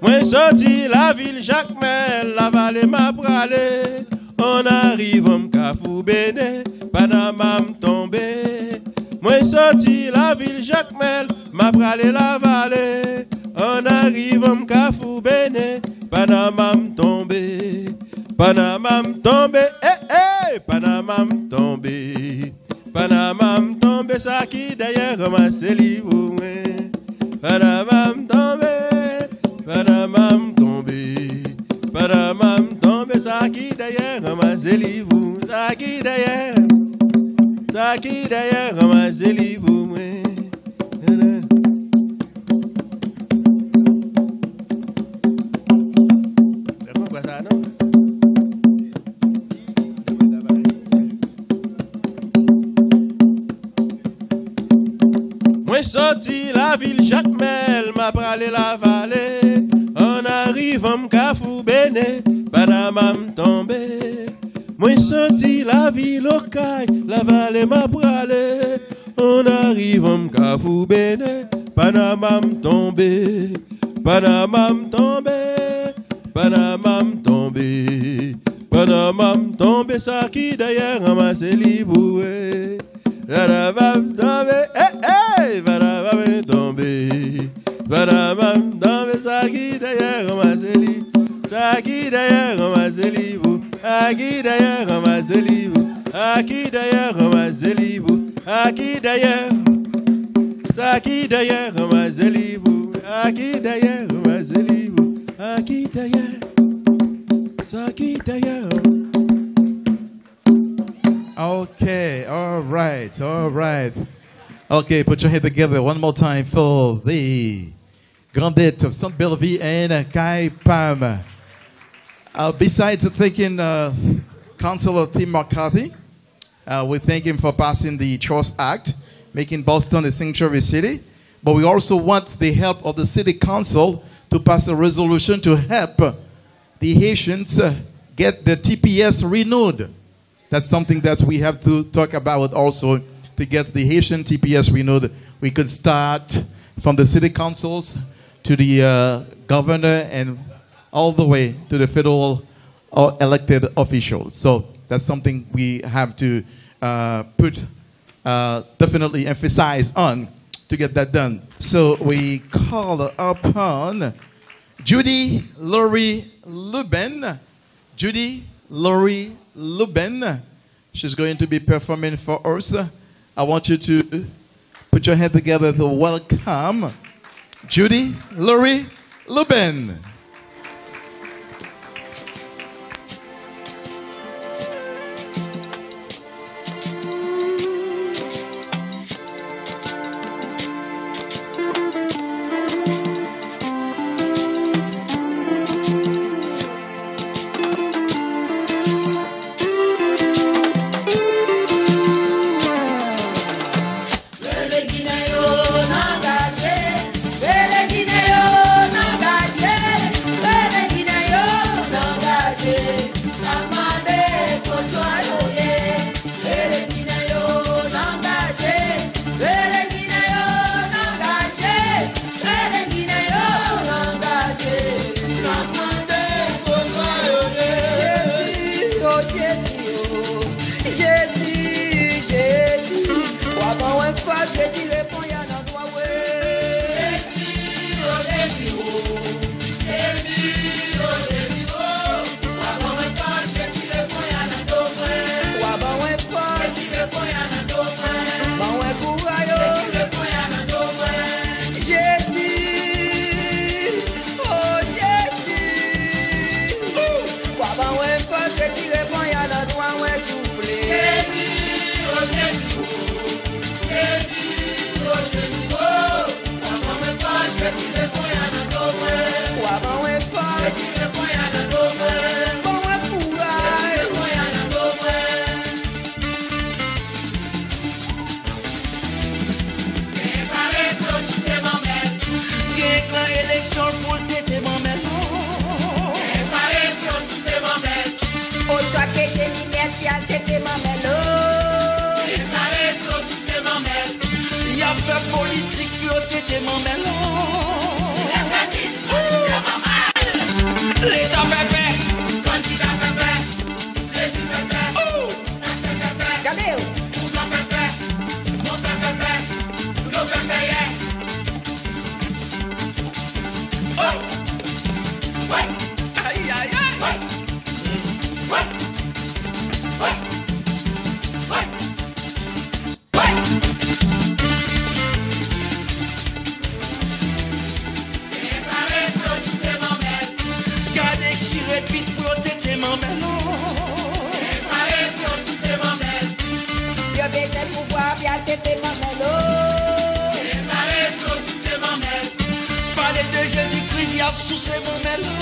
Moi sorti la ville Jacmel, la vallée m'a pralé. On arrive, on m'cafou béné, Panama m'tombé. Moi sorti la ville Jacmel, m'a pralé la vallée. On arrive, on m'cafou béné, Panama m'tombé. Panama m'tombé, Panama m'tombé. Panama m'tombé, ça qui d'ailleurs ramassé li pour moi. Panama m'tombé, Panama m'tombé. Panama m'tombé, ça qui d'ailleurs ramassé li pour moi. Ça qui d'ailleurs ramassé li pour moi. Moi sorti la ville Jacmel, m'a pralé la vallée. On arrive, on m'cafou béné, Panama m'tombé. Moi sorti la ville Okaï, la vallée m'a pralé. On arrive, on m'cafou béné, Panama m'tombé. Panama m'tombé, Panama m'tombé. Panama m'tombé, ça qui d'ailleurs ramassé l'iboué. Panama m'tombé, Panama m'tombé. Panama m'tombé, ça qui d'ailleurs ramassé l'iboué. Ça qui d'ailleurs ramassé l'iboué. Ça qui d'ailleurs ramassé l'iboué. Ça qui d'ailleurs ramassé l'iboué. Ça qui d'ailleurs. Ça qui d'ailleurs ramassé l'iboué. Ça qui d'ailleurs ramassé l'iboué. Ça qui d'ailleurs. Ça qui d'ailleurs.
Okay, all right, all right. Okay, put your hands together one more time for the Grandette of Sainte-Belleville and Kai PAM. Besides thanking Councilor Tim McCarthy, we thank him for passing the Trust Act, making Boston a sanctuary city. But we also want the help of the City Council to pass a resolution to help the Haitians get the TPS renewed. That's something that we have to talk about also to get the Haitian TPS renewed. We could start from the city councils to the governor and all the way to the federal or elected officials. So that's something we have to definitely emphasize on to get that done. So we call upon Judy Laurie Luben. Judy Laurie Luben. She's going to be performing for us. I want you to put your hands together to welcome Judy Laurie Luben.
Guineo, Nagache, Tété mamelo.
Y a fait politique pour tété mamelo. L'État pépé. Candidat pépé. Jésus pépé.
Regardez.
Mon pépé. Mon pépé. Mon pépé. Ouais. Aïe aïe aïe. Ouais. Ouais. Ouais. Ouais. Ouais. Gardez qui répète pour tété mamelo.
Yo baissé pouvoir, y'a tété mamelo.
Parler de Jésus-Christ, y'a sous ses mamelo.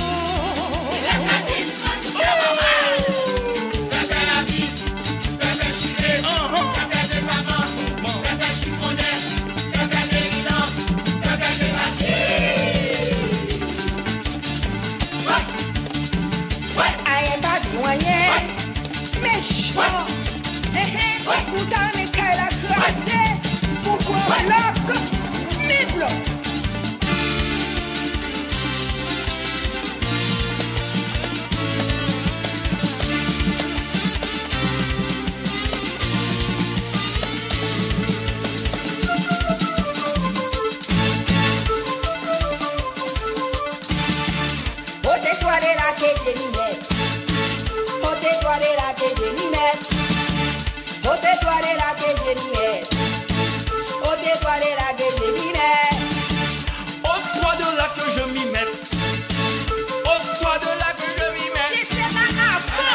Aïe, pas de moyen. Méchant. Pourtant, mais qu'elle a crasé. Pourquoi bloc? Mille. Ôtez-toi de là que j'ai mis net. Ôtez-toi de là que j'ai mis net. Ôtez-toi de là que j'ai mis net. Ôtez-toi de là que j'ai mis net.
Ôte-toi de là que je m'y mette. Ôte-toi de là que je m'y mette.
J'étais là à fond.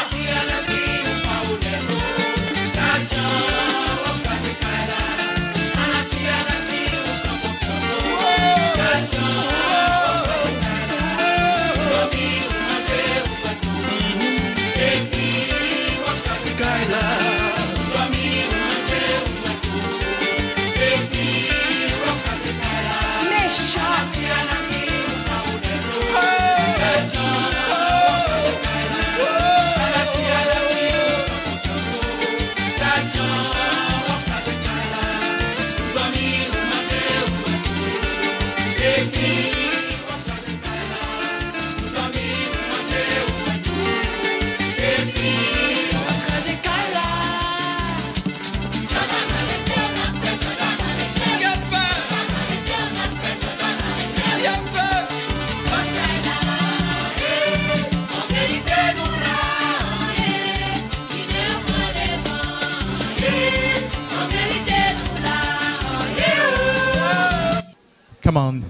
Come on.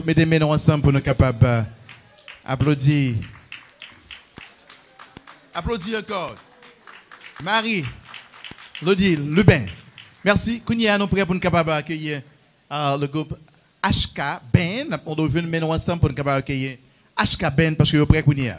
Mettez mes noms ensemble pour nous capables d'applaudir. Applaudis encore. Marie, Lodile, Lubin. Merci. Kounia, nous prêts pour nous capables d'accueillir le groupe HK Ben. On doit venir mettre ensemble pour nous capables d'accueillir HK Ben parce que nous prêts Kounia.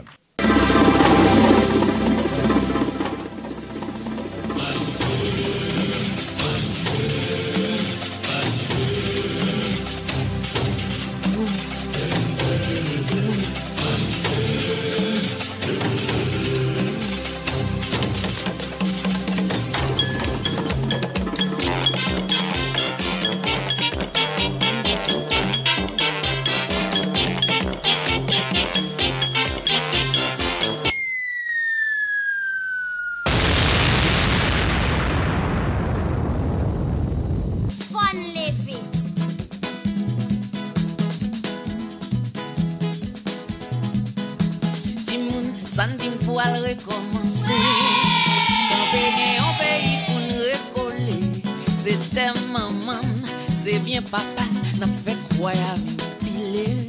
Sandim pour aller recommencer. Camper en pays pour nous recoller. C'était maman, c'est bien papa, n'a fait quoi à piler.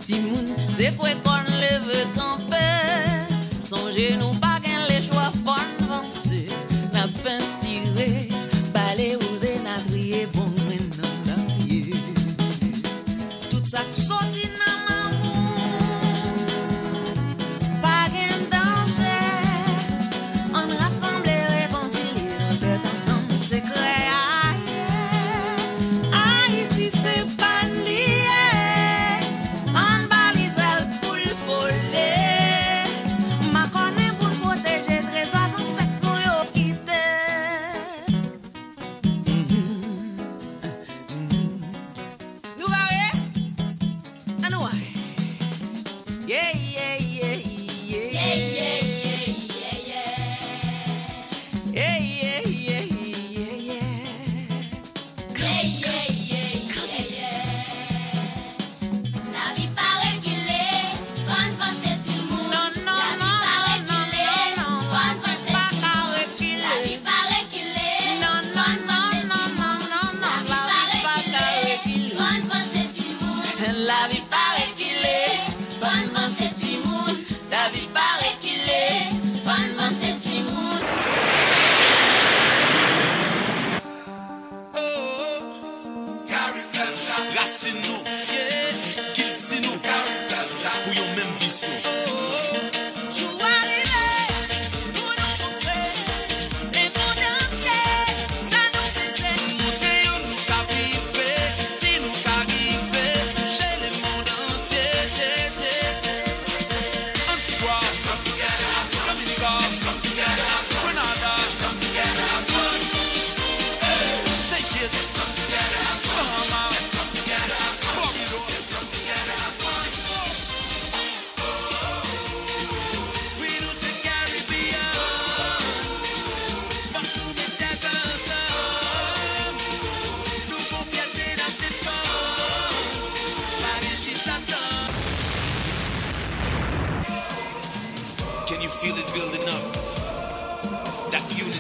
Timoun, c'est quoi qu'on lève camper. Songez nous pas gain les choix fon avancer. N'a peine tiré, balé osé n'a trié bon non là. Tout ça sorti nan Haïti c'est pas lié, on balise pour le voler. Ma connaît pour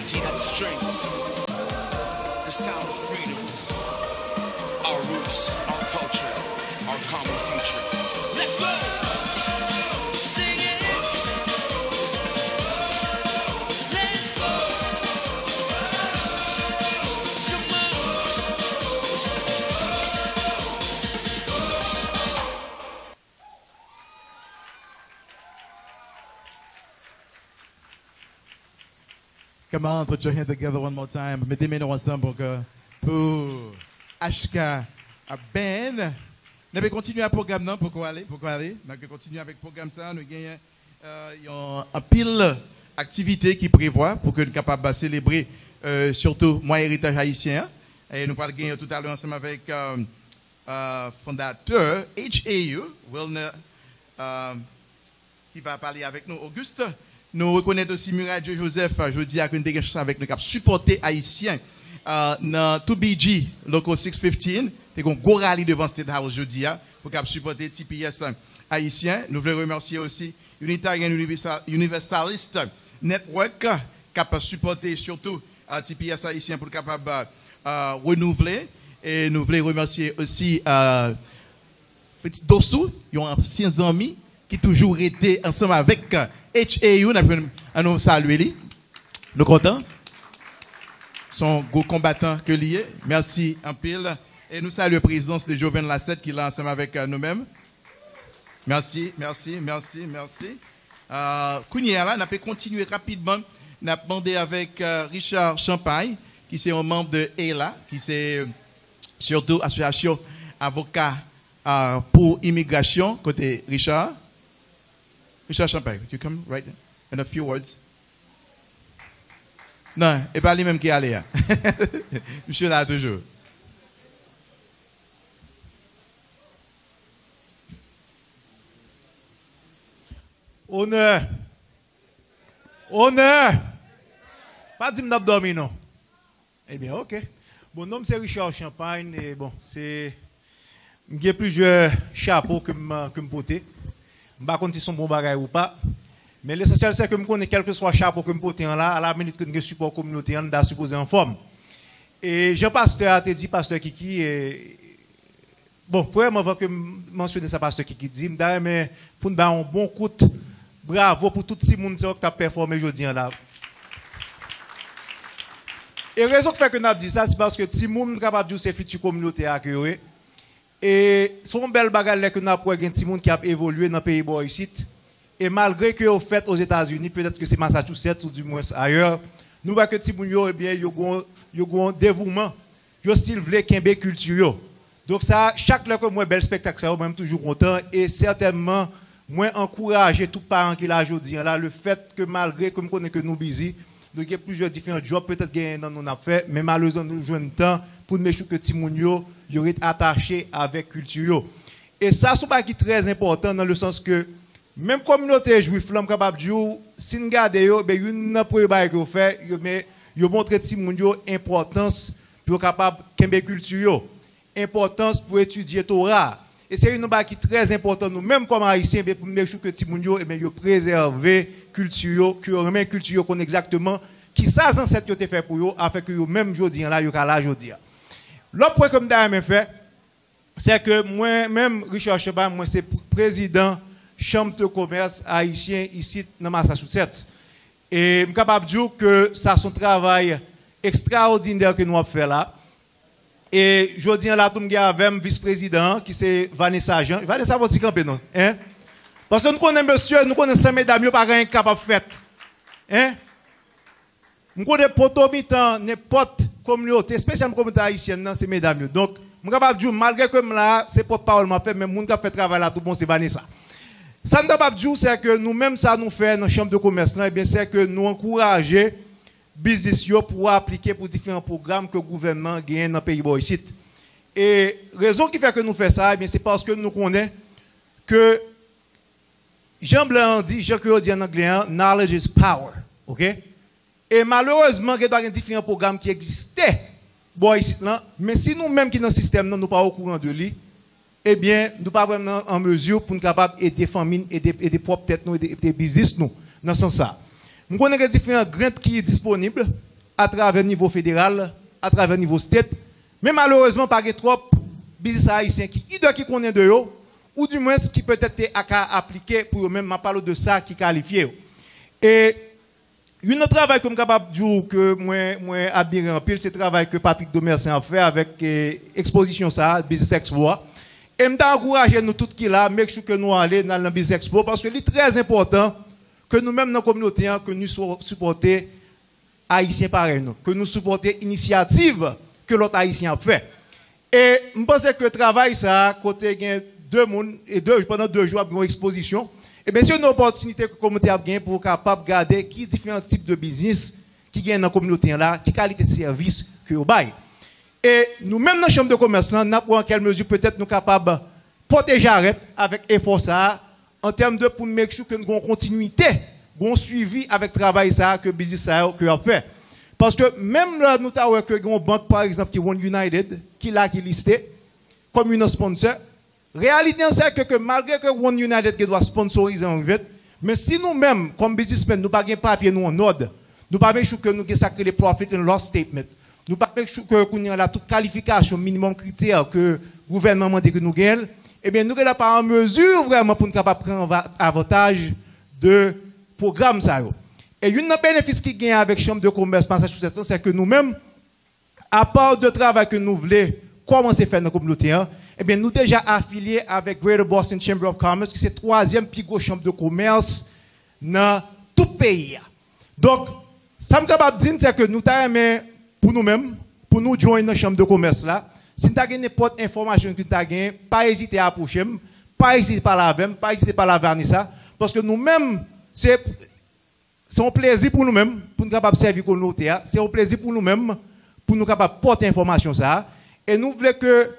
unity, that's strength. The sound of freedom. Our roots, our culture, our common future. Let's go! Sing it! Let's go! Come on!
Come on, put your hands together one more time. Mettez mes noms ensemble pour HK Ben. Nous allons continuer le programme. Non? Pourquoi aller? Nous allons continuer avec le programme. Ça. Nous avons un pile d'activités qui prévoit pour que nous soyons capables de célébrer surtout mon héritage haïtien. Et nous allons gagner tout à l'heure ensemble avec fondateur HAU, Wilner, qui va parler avec nous. Auguste. Nous reconnaissons aussi Murad Joseph, je dis à une dégagement avec nous, qui a supporté Haïtien dans 2BG, Local 615. C'est un gros rallye devant State House jeudi pour supporter TPS Haïtien. Nous voulons remercier aussi Unitarian Universalist Network qui a supporté surtout TPS Haïtien pour capable renouveler. Et nous voulons remercier aussi Petit Dossou, un ancien ami qui toujours été ensemble avec HAU, nous saluons. Nous contents. Son gros combattant que lié. Merci en pile. Et nous saluons la présidence de Joven Lassette qui est là ensemble avec nous-mêmes. Merci. Kounia, là, on peut continuer rapidement. On a demandé avec Richard Champagne, qui est un membre de ELA, qui est surtout association avocat pour immigration, côté Richard. Richard Champagne, you come right in a few words. Non, et pas lui-même qui est allé. Monsieur là toujours.
Honneur. Pas dire que dormi non. Eh bien, ok. Mon nom c'est Richard Champagne et bon, c'est j'ai plusieurs chapeaux que me porter. Je ne sais pas si sont bons bagages ou pas. Mais l'essentiel, c'est que je connais quel que soit le chapeau que je porte là, à la minute que je support communautaire, je dois supposer en forme. Et Jean-Pasteur a dit, Pasteur Kiki, bon, premièrement, avant que je mentionne ça, Pasteur Kiki dit, mais pour nous donner un bon coup de bravo pour tout le monde qui a performé aujourd'hui là. Et la raison qui fait que nous avons dit ça, c'est parce que tout le monde est capable de dire que c'est futur communauté à accueillir. Et son bel bagage que nous avons pour un monde qui a évolué dans le pays ici. Et malgré que au fait aux États-Unis, peut-être que c'est Massachusetts ou du moins ailleurs, nous voyons que les gens ont un dévouement. Ils ont style voulu qu'un culture. Donc ça, chaque fois que moi bel spectacle, ça, moi toujours content et certainement moi encourager tout parent qui l'a aujourd'hui là le fait que malgré comme connaît que nous busy, nous avons plusieurs différents jobs peut-être gagner dans nos affaires, mais malheureusement nous jouons temps pour nous mettre que Timounio y aurait attaché avec culture. Et ça c'est pas qui très important dans le sens que même communauté juive l'homme capable de dire si nous regardons yo ben une première que fait yo montre Timounio importance pour capable kembe culture, importance pour étudier Torah. Et c'est une chose qui est très importante, nous, même comme Haïtiens, pour nous que Timounio préserver culture, que remet culture qu'on exactement qui ça ancêtre ont fait pour eux, afin que même aujourd'hui là, yo ka là aujourd'hui. L'autre point comme d'ailleurs fait, c'est que moi-même Richard Champagne, moi c'est président chambre de commerce haïtien ici dans Massachusetts. Et je suis capable de dire que ça c'est un travail extraordinaire que nous avons fait là. Et je dis là, tout avec un vice-président qui c'est Vanessa Jean. Vanessa, vous camper non? Hein? Parce que nous connaissons monsieur, nous connaissons 5 mesdames, pas rien capable de faire. Hein? Nous connaissons potomitan, n'importe communauté, spécialement communauté haïtienne, c'est mesdames. Donc, je suis capable de dire, malgré que là, c'est porte-parole m'a fait, mais nous qui fait travail là, tout bon, c'est Vanessa. Ça nous capable de dire, c'est que nous-mêmes, ça nous fait dans la chambre de commerce, là, bien, c'est que nous encourageons business pour appliquer pour différents programmes que le gouvernement gagne dans le pays ici. Et la raison qui fait que nous faisons ça, c'est parce que nous connaissons que Jean Blanc dit, Jean-Claude dit en anglais, knowledge is power. OK? Et malheureusement, il y a différents programmes qui existaient ici, mais si nous-mêmes qui dans le système, nous ne sommes pas au courant de lui, eh bien, nous ne sommes pas vraiment en mesure pour nous capables d'aider les familles, aider propres têtes, aider les business nous, dans ce sens-là. Nous connaissons différents grants qui sont disponibles à travers le niveau fédéral, à travers le niveau state. Mais malheureusement, pas trop business haïtien qui connaît de eux, ou du moins qui peut-être appliqué pour eux-mêmes, je parle de ça qui qualifie. Et un autre travail que je suis capable de dire que moi admire en pile, c'est le travail que Patrick Domercin a fait avec l'exposition ça, Business Expo. Et je encourage nous tous qui là, make sure que nous allons dans le Business Expo parce que c'est très important que nous-mêmes dans la communauté, que nous supportions Haïtiens pareils, que nous supportions l'initiative que l'autre Haïtien a fait. Et je pense que le travail, ça, côté pendant 2 jours, une exposition. Et bien, c'est une opportunité que la communauté a gagné pour capable garder qui différents types de business qui gagnent dans la communauté là, qui qualité de service que vous bail. Et nous-mêmes dans la chambre de commerce, nous avons en quelle mesure peut-être nous capables de protéger avec effort ça, en termes de pour make sure que nous avons continuité, nous avons suivi avec le travail ça, que le business ça que a fait. Parce que même là, nous avons une banque, par exemple, qui est One United, qui est là, qui est listée, comme une sponsor. Réalité, c'est que malgré que One United doit sponsoriser en fait, mais si nous-mêmes, comme businessmen, nous n'avons pas de papier nous en ordre, nous ne pouvons pas que nous avons les profit and loss statement, nous ne pouvons pas que nous avons toute qualification, minimum critère que le gouvernement dit que nous gagnons, eh bien, nous ne sommes pas en mesure vraiment pour nous prendre avantage de programme ça. Et une des bénéfices qui gagne avec la Chambre de commerce Massachusetts, c'est que nous-mêmes, à part de travail que nous voulons commencer à faire dans la communauté, eh bien, nous déjà affiliés avec Greater Boston Chamber of Commerce, qui est la 3e plus grosse chambre de commerce dans tout le pays. Donc, ça me capable de dire, c'est que nous avons pour nous-mêmes, pour nous joindre dans la chambre de commerce là, si vous avez n'importe information que vous avez, pas hésiter à approcher, pas hésiter à parler avec, pas hésiter à parler avec Vanessa, parce que nous-mêmes, c'est un plaisir pour nous-mêmes, pour nous capables de servir pour nous, c'est un plaisir pour nous-mêmes, pour nous capables de porter information ça, et nous voulons que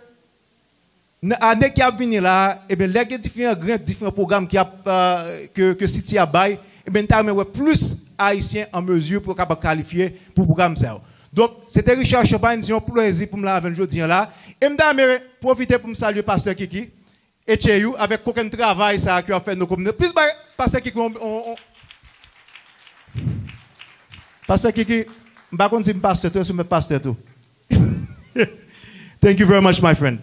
l'année qui a venu là, et bien, les différents programmes que City a bail, et bien, nous avons plus Haïtiens en mesure pour capable qualifier pour le programme ça. Donc, c'était Richard Champagne, c'est un plaisir pour me la aujourd'hui là. Et je profiter pour me saluer Pasteur Kiki et Cheyou avec aucun travail ça qui a fait nos communautés. Plus Pasteur Kiki, Pasteur Kiki, je ne sais pas si je suis pasteur, je suis pasteur tout. Thank you very much, my friend.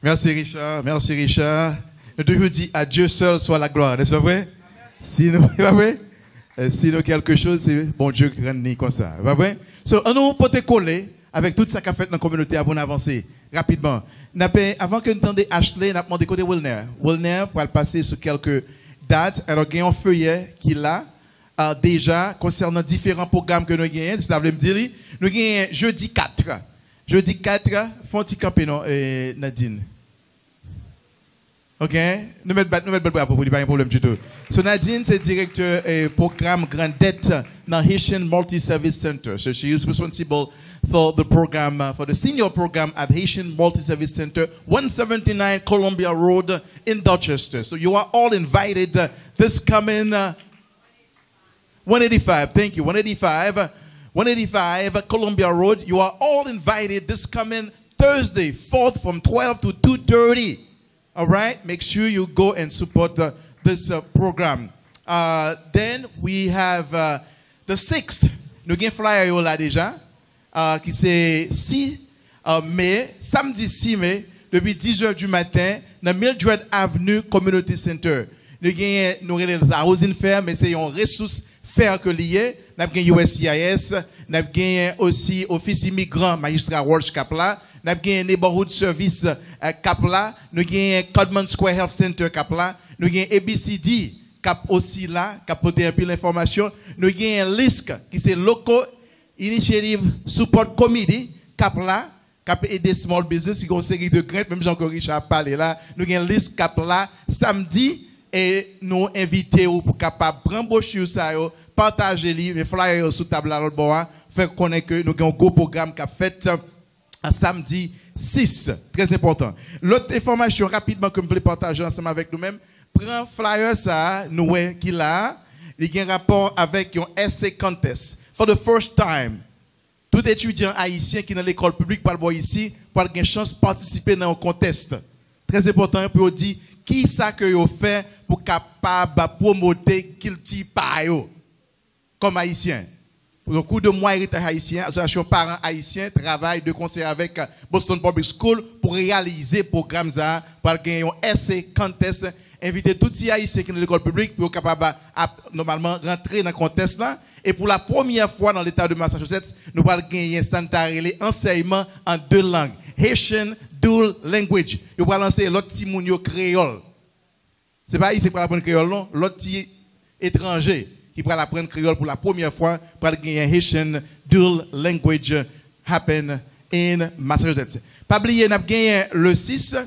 Merci Richard, merci Richard. Nous toujours dit à Dieu seul soit la gloire, n'est-ce pas vrai? Sinon, pas vrai? Sinon quelque chose, c'est bon Dieu qui rend comme ça, pas vrai? So, on nous peut coller avec tout ça qu'a fait dans la communauté pour avancer rapidement. Avant que nous entendions Ashley, nous avons demandé côté Wilner. Wilner pour passer sur quelques dates. Alors, il y a un feuillet qui est là, déjà, concernant différents programmes que nous avons. Ça veut me dire, nous avons jeudi 4. Jeudi 4, font-ils camper, non, Nadine? OK? Nous mettons bravo pour lui, pas un problème du tout. So Nadine, c'est directeur programme Grande Dette dans Haitian Multi-Service Center. So she is responsible for the program, for the senior program at Haitian Multi-Service Center, 179 Columbia Road in Dorchester. So you are all invited this coming 185. Thank you. 185 Columbia Road. You are all invited this coming Thursday, 4th from 12 to 2:30. All right, make sure you go and support this program. Then we have the 6th. Nous avons un flyer là déjà, qui c'est 6 mai, samedi 6 mai, depuis 10h du matin, dans Mildred Avenue Community Center. Nous avons la Rosine Fair, mais c'est une ressource faire que lié. Nous avons USCIS, nous avons aussi Office immigrant, magistrat Walsh Kapla. Nous avons Neighborhood Service Kapla, nous avons Codman Square Health Center Kapla, nous avons ABCD Cap aussi là, qui apporte un peu l'information. Nous avons LISC qui c'est Local Initiative Support Committee Kapla, qui peut aider small business, qui ont une série de grants, même Jean-Claude Richard a parlé là. Nous avons LISC Kapla samedi et nous invitons pour capable prendre brochure ça, partager les flyers sous table à l'autre bord, faire connaître que nous avons un gros programme qui a fait samedi 6, très important. L'autre information rapidement que je voulais partager ensemble avec nous-mêmes, prends flyer ça, nous qui là, il y a un rapport avec un essay contest. For the first time, tout étudiant haïtien qui est dans l'école publique par le ici, pour avoir une chance de participer dans un contest. Très important pour dire qui ça que vous fait pour capable promouvoir qu'il type comme haïtien. Pour le coup de mois héritage haïtien, l'association parents haïtiens travaille de concert avec Boston Public School pour réaliser le programme ça, pour gagner un essai contest, inviter tous les haïtiens qui sont dans l'école publique pour être capable normalement rentrer dans le contest là. Et pour la première fois dans l'État de Massachusetts, nous allons gagner un standard enseignement en 2 langues, Haitian Dual Language. Nous allons lancer l'autre petit moun créole. C'est pas ici pour apprendre créole non, l'autre petit étranger qui va apprendre créole pour la première fois pour gagner un Haitian Dual Language happen in Massachusetts. Pas oublier, nous avons gagné le 6,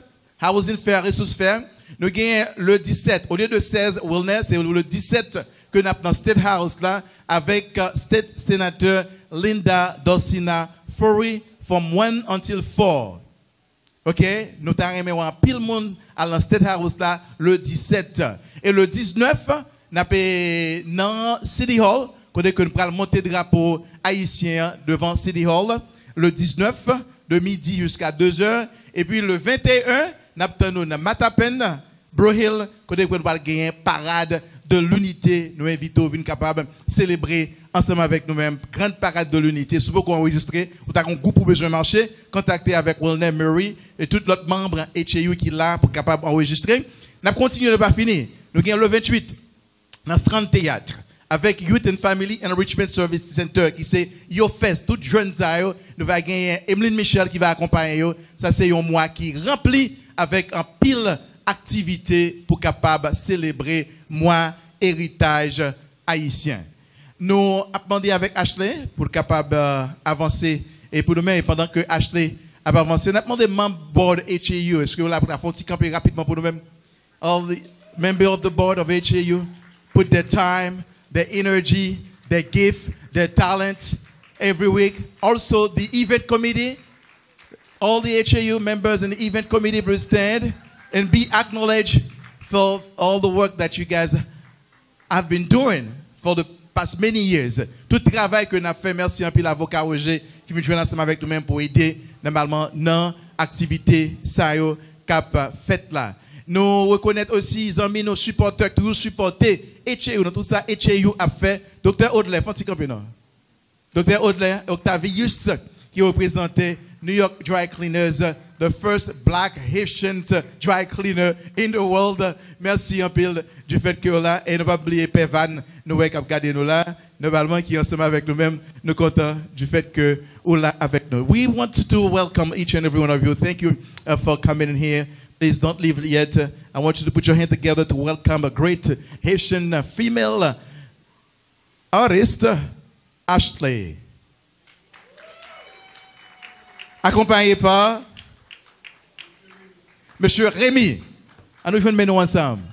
Housing Fair, Ressources Fair. Nous avons gagné le 17, au lieu de 16 Wellness, c'est le 17 que nous avons dans State House là, avec State Senator Linda Dorsina Furry from 1 until 4. OK? Nous avons un pile monde à la State House là, le 17. Et le 19, nous avons dans City Hall, quand nous allons monter drapeau haïtien devant City Hall, le 19, de midi jusqu'à 2h. Et puis le 21, nous avons dans Matapen, Bro Hill, quand nous allons gagner parade de l'unité. Nous invitons à venir capable de célébrer ensemble avec nous-mêmes grande parade de l'unité. Si vous pouvez enregistrer, vous avez un groupe pour besoin de marcher, contactez avec Wilner Murray et tous les autres membres HAU qui sont là pour capable d'enregistrer. Nous continuons de pas finir. Nous avons le 28 dans Strand Théâtre avec Youth and Family Enrichment Service Center qui c'est Yo Fest. Toutes jeunes nous va gagner Emeline Michel qui va accompagner eux. Ça c'est un mois qui rempli avec un pile activité pour capable célébrer mois héritage haïtien. Nous avons demandé avec Ashley pour capable avancer et pour nous-mêmes pendant que Ashley a avancé, nous avons demandé membre board HAU. Est-ce que vous l'avez fait camper rapidement pour nous-mêmes? All the members of the board of HAU put their time, their energy, their gift, their talent every week. Also the event committee, all the HAU members in the event committee will stand and be acknowledged for all the work that you guys have been doing for the past many years. Tout le travail que nous avons fait, merci un peu l'avocat Roger qui vient jouer ensemble avec nous-mêmes pour aider normalement dans l'activité ça yo cap fait là. Nous reconnaissons aussi les amis, nos supporters, toujours supporter HAU, dans tout ça HAU a fait. Dr. Audley, Fanti Campino. Dr. Audley, Octavius qui représentait New York Dry Cleaners, the first black Haitian dry cleaner in the world. Merci un peu du fait que là, et ne pas oublier Pevan, nous voyons qu'à garder nous là, normalement qui est ensemble avec nous-mêmes, nous contents du fait que vous là avec nous. We want to welcome each and every one of you. Thank you for coming in here. Please don't leave yet. I want you to put your hand together to welcome a great Haitian female artist, Ashley. Accompagné par Monsieur Rémi. À nous faire une ensemble.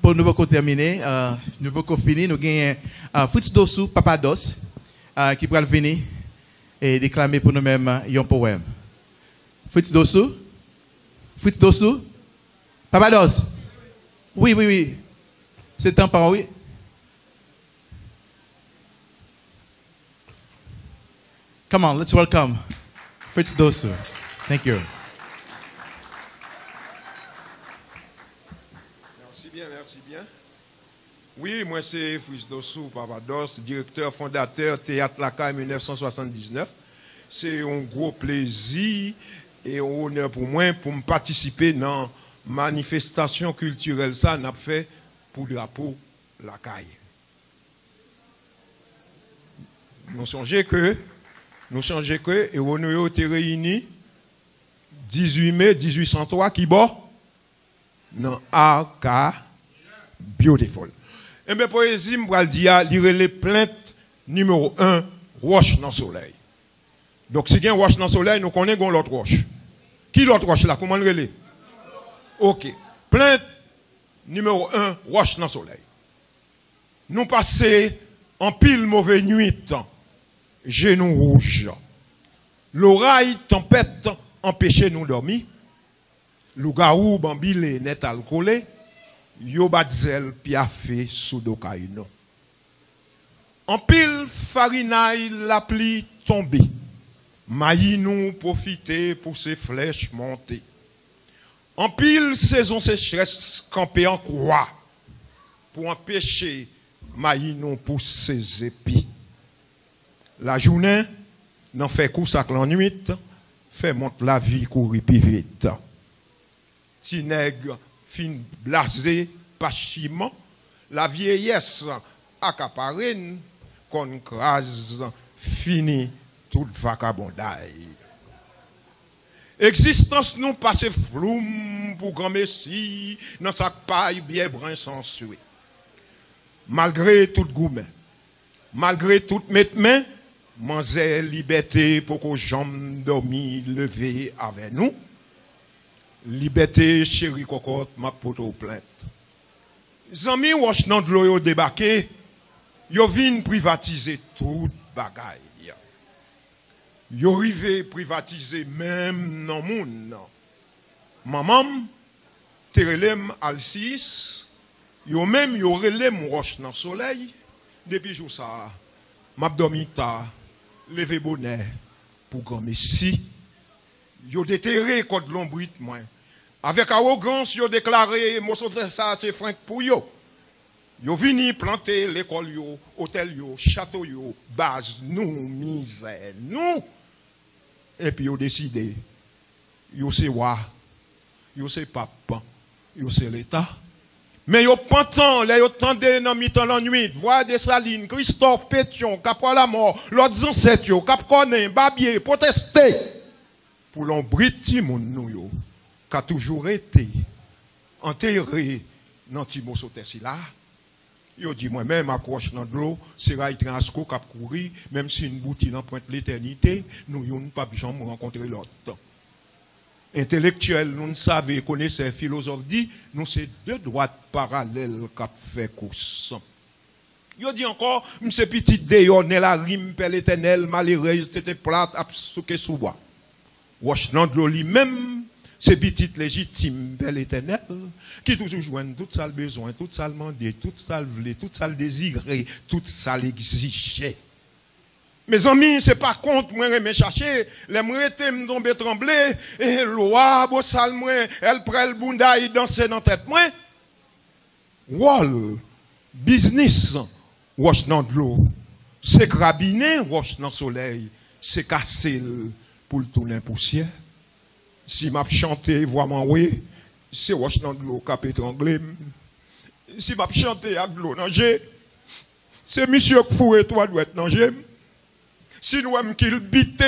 pour nous terminer, nous pouvons finir, nous avons Fritz Dossou, Papa Dos, qui pourra venir et déclamer pour nous-mêmes un poème. Fritz Dossou, Papa Dos. Oui. C'est temps par oui. Come on, let's welcome Fritz Dossou. Thank you.
Merci bien. Oui, moi c'est Fritz Dossou, Papa Dos, directeur fondateur Théâtre Lacaille 1979. C'est un gros plaisir et un honneur pour moi pour me participer dans la manifestation culturelle ça n'a fait pour le drapeau Lacaille. Nous songeons que et on a été réunis 18 mai 1803 qui bat dans Arca Beautiful. Et mes poésies, je vais dire, lire les plaintes numéro 1, roche dans le soleil. Donc, si il y a une roche dans le soleil, nous connaissons l'autre roche. Qui l'autre roche là? Comment le relais? Ok. Plainte numéro 1, roche dans le soleil. Nous passons en pile mauvaise nuit, genoux rouges. L'oreille, tempête, empêchez nous dormir. Lougaou, bambile, net alcoolé. Yobadzel, piafé, soudokaino. En pile, farinaille, la pluie tombée. Maï nous profiter pour ces flèches montées. En pile, saison sécheresse, campé en croix. Pour empêcher, maï nous pour ses épis. La journée, n'en fait coup ça la nuit, fait monte la vie courir plus vite. Tinègre, fin blasé, pachiment, la vieillesse accaparée, qu'on crase, fini tout vagabondaille. Existence nous passe floum pour grand messie, dans sa paille bien brun sans suer. Malgré tout gourmet, malgré toute mette main, manzé liberté pour que jambes dormi levé avec nous. Liberté, chérie cocotte, ma poto plainte. Zami wash nan de l'eau yo débarqué, yo vin privatiser toute bagaille. Yo rive privatiser même nan moun. Maman, terelem alsis, yo même yo relem roche nan soleil, depuis jour ça, m'abdomita, levé bonnet, pour grand messie. Yo déterré contre l'ombrit moi. Avec arrogance, yo déclaré ça c'est franc pour yo. Yo vini planter l'école yo, hôtel yo, château yo, base nous, misère nous. Et puis yo décidé yo c'est roi, yo c'est pape, yo c'est l'état. Mais yo pantan, là yo tendé dans mi-temps la nuit, voix des Salines, Christophe Pétion, Capra la mort, l'autre ancêtre yo, Cap Conin, Babier, protester. Pour l'ombrit ti moun nou yo, qui a toujours été enterré dans Timo Sotesi là, yo dit moi-même accroche dans de l'eau, c'est Ray Transco qui a couru, même si une boutique en pointe l'éternité, nous yon pas jamais rencontrer l'autre. Intellectuel, nous ne savons, connaissez, philosophe dit, nous c'est deux droites parallèles qui fait course. Yo dit encore, m'se petit déyon, la rime per l'éternel, malheureuse, t'étais plate, absouke sous bois. Wash nan de l'eau lui-même, c'est petit légitime per l'éternel, qui toujours joigne tout ça le besoin, tout ça le mandé, tout ça le vle, tout ça le désiré, tout ça l'exigé. Mes amis, c'est pas contre moi me chercher, les m'rete m'tomber trembler, et loi, beau sale moi, elle prend le bundaï danser dans tête moi. Wall, business, wash nan de l'eau, c'est grabiner, wash nan soleil, c'est casser pour le tourner poussière. Si m'a chanté, voix oui, c'est wash nan de l'eau cap étranglé. Si m'a chanté avec l'eau nager, c'est monsieur qui fouet toi doit être nager. Si nous aimons qu'il bite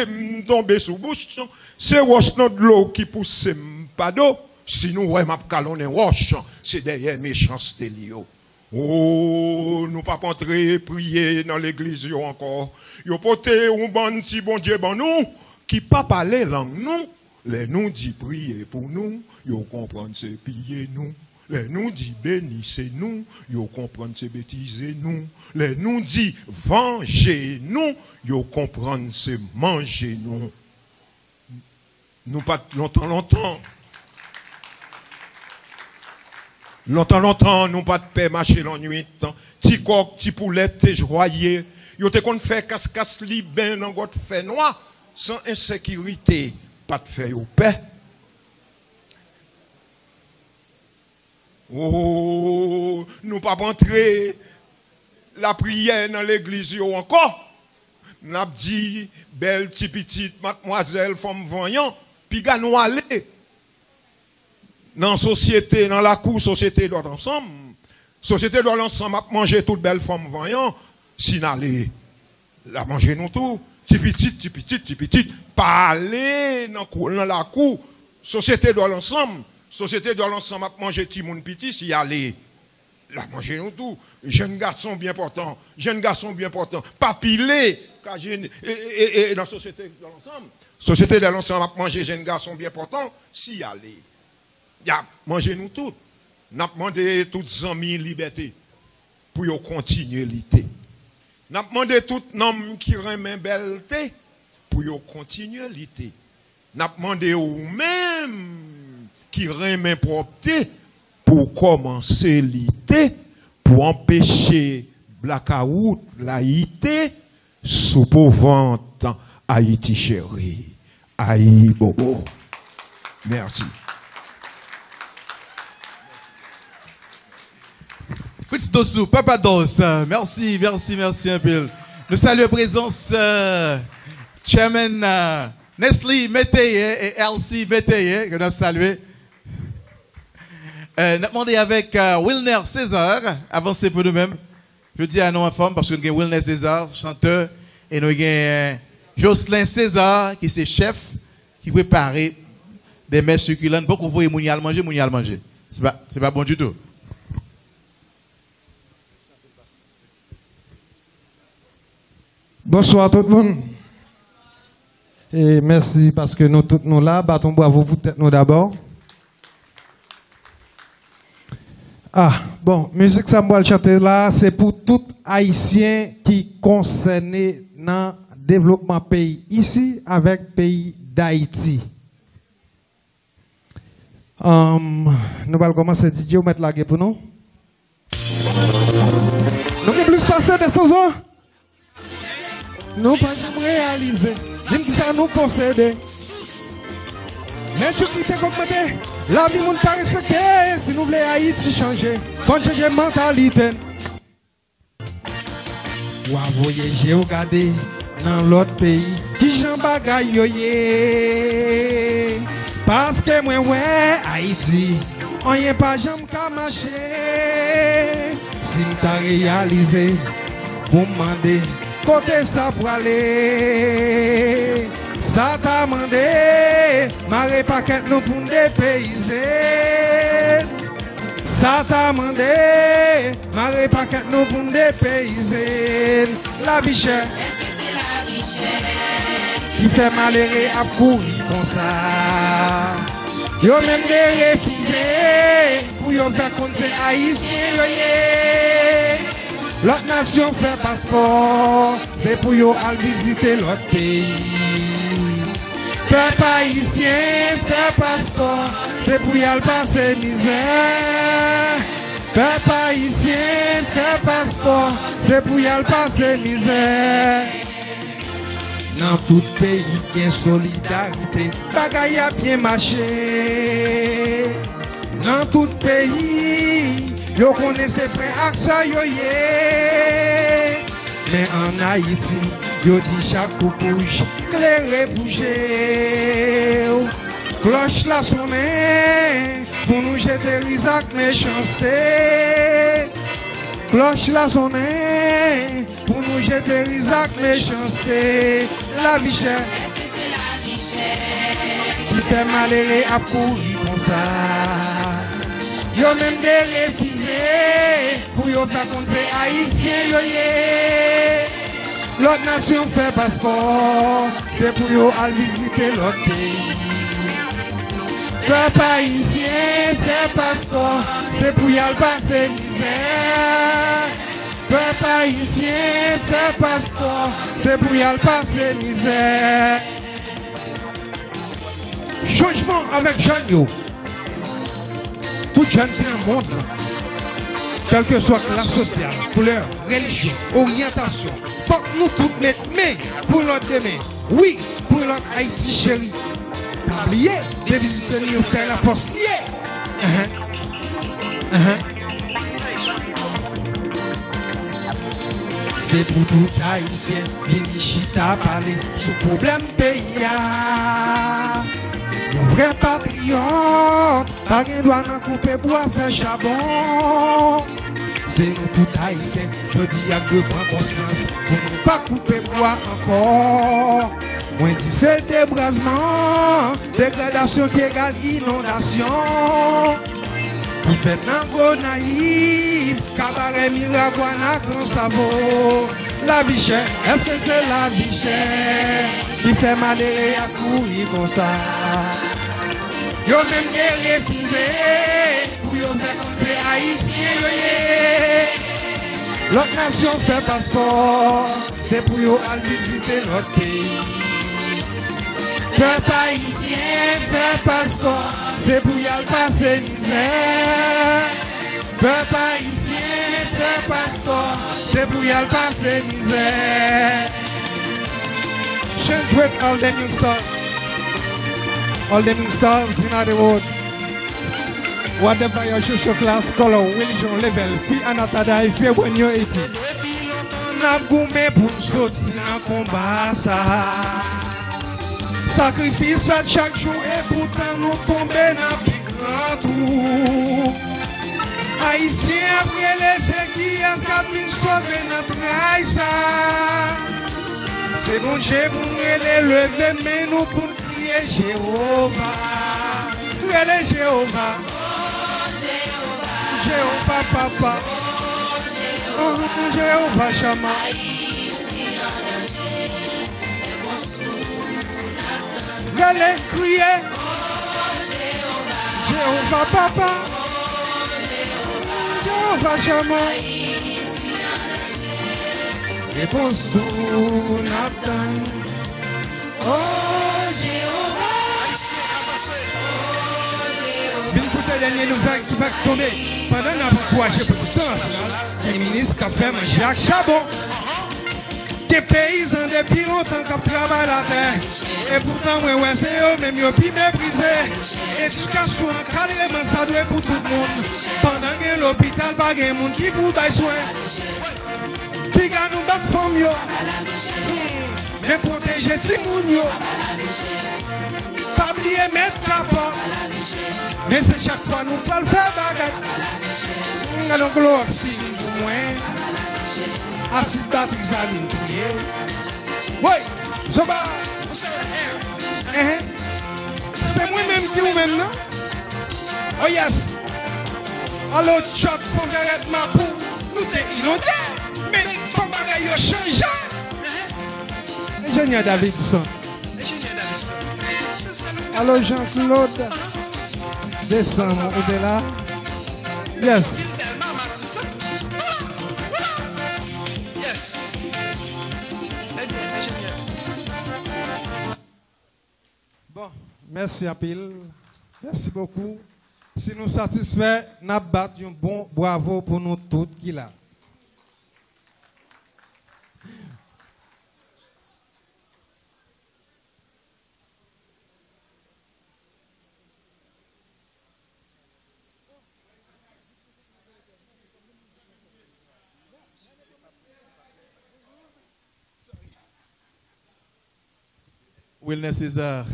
tomber sous bouche, c'est wash nan de l'eau qui pousse pas d'eau. Si nous aimons calonner wash, c'est derrière méchanceté liyo. Oh, nous pas entrer prier dans l'église yo encore. Yo pote un bon si bon Dieu bon nous qui pas parler langue nous. Les nous dit prier pour nous, yo comprendre c'est piller nous. Les nous dit bénissez-nous, yo comprendre c'est bêtiser nous. Les nous dit vengez-nous, yo comprendre c'est manger nous. Nous pas longtemps. Longtemps, nous pas de paix marcher la nuit. Ti coq, ti poulet, te joyeux. Yo te kon fait casse li ben dans got fait noir sans insécurité, pas de faire yo paix. Oh, nous pas rentrer la prière dans l'église encore. N'a dit belle petite mademoiselle femme voyant, puis ga nous aller dans la société, dans la cour, société doit ensemble. Société doit ensemble manger toute belle femme voyant, si n'aller la manger nous tout, petit, parler dans la cour, société doit ensemble. Société doit l'ensemble manger ti moun petit si aller la manger nous tout. Jeune garçon bien portant, pas pilé et dans société de l'ensemble. Société de l'ensemble manger jeune garçon bien portant si aller. Ya manger nous tout. N'a demandé toutes amis liberté pour yo continuer l'été. N'a demandé tout homme qui remet belleté pour yo continuer l'été. N'a demandé ou même qui remet propreté pour commencer l'été, pour empêcher blackout, l'Haïti, sous pauvre Haïti chéri, Haïti bobo. Merci.
Fritz Dossou, Papa Dos, merci un peu. Nous saluons la présence Chairman Nestlé Métaye et Elsie Métaye, que nous saluons. Nous avons demandé avec Wilner César, avancez pour nous-mêmes. Je dis à nos femmes parce que nous avons Wilner César, chanteur, et nous avons Jocelyn César, qui est chef, qui prépare des mets succulentes. Beaucoup vous voyez Mounial manger. C'est pas bon du tout.
Bonsoir tout le monde. Et merci parce que nous tous nous là, battons bravo pour tête nous d'abord. Ah, bon, musique ça me chanter là, c'est pour tout Haïtien qui concernés dans le développement pays ici avec pays d'Haïti. Nous allons commencer DJ ou mettre la gueule pour nous. Nous avons plus passer de 100 ans. Nous pas réaliser. Dis qui ça nous posséder. Mais ce qui t'est augmenté, la vie nous pas respecté. Si nous voulons Haïti changer, faut changer mentalité. Ou voyager regarder dans l'autre pays, qui j'en bagaille yoye. Parce que moi ouais Haïti, on y est pas jamais qu'à marcher. Si nous t'a réalisé, pour demander côté ça pour aller. Ça t'a demandé, marre paquet nous pour dépayser. Ça t'a demandé, marre paquet nous pour dépayser. La vie chère, est-ce que c'est la vie chère qui fait malheureux à courir comme ça? Yo même des refusés pour yo faire compter haïtien yoye. L'autre nation fait passeport, c'est pour yo aller visiter l'autre pays. Peuple haïtien fait passeport, c'est pour y aller passer misère. Peuple haïtien fait passeport, c'est pour y aller passer misère. Dans tout pays, il y a solidarité, bagaille a bien marché. Dans tout pays, yo connaît ses frères accent yo yé. Mais en Haïti, yo dit chaque couche, clair bouger. Cloche la sonne, pour nous jeter risac méchanceté. Cloche la sonne, pour nous jeter risac méchanceté. La vie chère, est-ce que c'est la vie chère qui fait malheureux à courir comme ça? Yo même des refusés pour yo faire compter haïtien yo yé. L'autre nation fait passeport, c'est pour yo aller visiter l'autre pays. Peuple haïtien, fait passeport, c'est pour y aller passer misère. Peuple haïtien, fait passeport, c'est pour y aller passer misère. Changement avec Jean. Tout jeune qui est dans le monde, quelle que soit classe sociale, couleur, religion, orientation, faut que nous tous mettre main pour notre demain. Oui, pour notre Haïti chérie. Pas oublier de visiter nous faire la force liée. C'est pour tout Haïtien, vini chita parler sous problème pays. Nous vrais patriotes, pas de droit d'en couper bois faire charbon. C'est nous tout Haïtiens, je dis à deux prendre conscience, pour ne pas couper bois encore. Moi dis c'est débrasement, dégradation qui égale inondation. Qui fait nango naïf, cabaret miragouana grand sabot. La vie chère, est-ce que c'est la vie chère qui fait malheureux à courir comme ça? Yo même qui refusé, pour yo faire comme c'est haïtien yo. L'autre nation fait passeport, c'est pour yo aller visiter notre pays. Peuple haïtien fait passeport, c'est pour y aller passer misère. Peuple haïtien fait passeport, c'est pour y aller passer misère. Chant with all the young stars. All the young stars in the world. Whatever your social class, color, religion, level, fi anatada, if you when you're 18. N'a goumé pour sortir dans combat ça. Sacrifice fait chaque jour et pourtant nous tomber dans le plus grand trou. Haïtiens après les séquilles, ça vient sauver notre Haïtien. C'est bon Dieu pour nous lever, mais nous pour crier Jéhovah. Crier Jéhovah. Jéhovah papa. Oh Jéhovah Shama. Allez crier Jéhovah papa, Jéhovah Shama. Réponse sous Nathan. Oh Jéhovah. Bien écoutez, dernier nouvelle qui va tomber pendant notre voyage pour tout ça. Les ministres qui ont fait Jacques Chabon. Des paysans depuis longtemps qui travaillent la terre. Et pourtant, moi, c'est eux, même eux, puis méprisé. Éducation, carrément, ça doit être pour tout le monde. Pendant que l'hôpital, pas de monde qui vous donne soin. Puis quand nous battons femme, mais protéger les gens. Pas oublier mettre capot. Mais c'est chaque fois nous allons faire bagarre. Nous allons gloire, si pour moi. Acide batterie ça vient crier. Oui, Zoba. C'est moi-même qui vous mène, non? Oh yes. Alors, Chuck, faut arrêter ma peau. Nous t'es inondé. Mais faut bagaille changer. Ingénieur Davidson. Alors, Jean-Claude. Descends au-delà. Yes. Bon, merci à pile. Merci beaucoup. Si nous satisfaits, nous battons un bon bravo pour nous tous qui là.
Wilner César.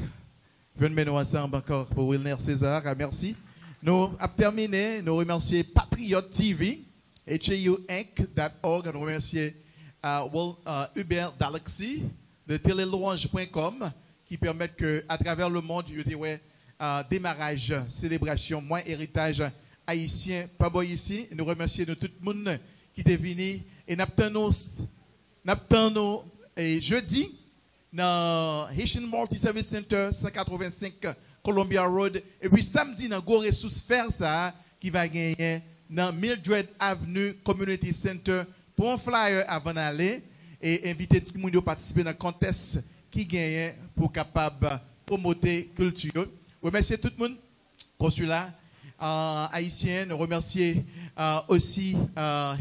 Venez nous ensemble encore pour Wilner César. Merci. Nous avons terminé. Nous remercions Patriot TV, HAUinc.org. Nous remercions Uber Galaxy de télélouange.com qui permettent que, à travers le monde, il y ait démarrage, célébration, moins héritage haïtien, pas bon ici. Nous remercions tout le monde qui est venu et nous attendons jeudi dans Haitian Multi Service Center 185 Columbia Road. Et puis samedi, dans Go Ressources faire ça, qui va gagner dans Mildred Avenue Community Center pour un flyer avant d'aller et inviter tout le monde à participer dans le contest qui gagne pour capable promouvoir culture. Remercier tout le monde, consulat haïtien, nous remercier aussi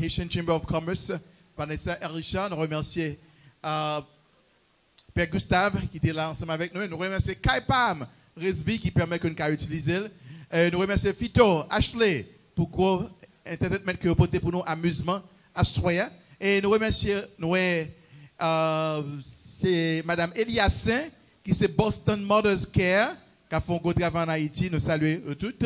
Haitian Chamber of Commerce, Vanessa et Richard, nous remercier Père Gustave qui était là ensemble avec nous, nous remercier Kaipam Resvi qui permet que nous puissions utiliser, nous remercier Fito, Ashley pour quoi Internet mettre que vous pour nous amusement à Soya, et nous remercier c'est Madame Eliassin qui c'est Boston Mothers Care qui a fait un gros travail en Haïti. Nous saluons toutes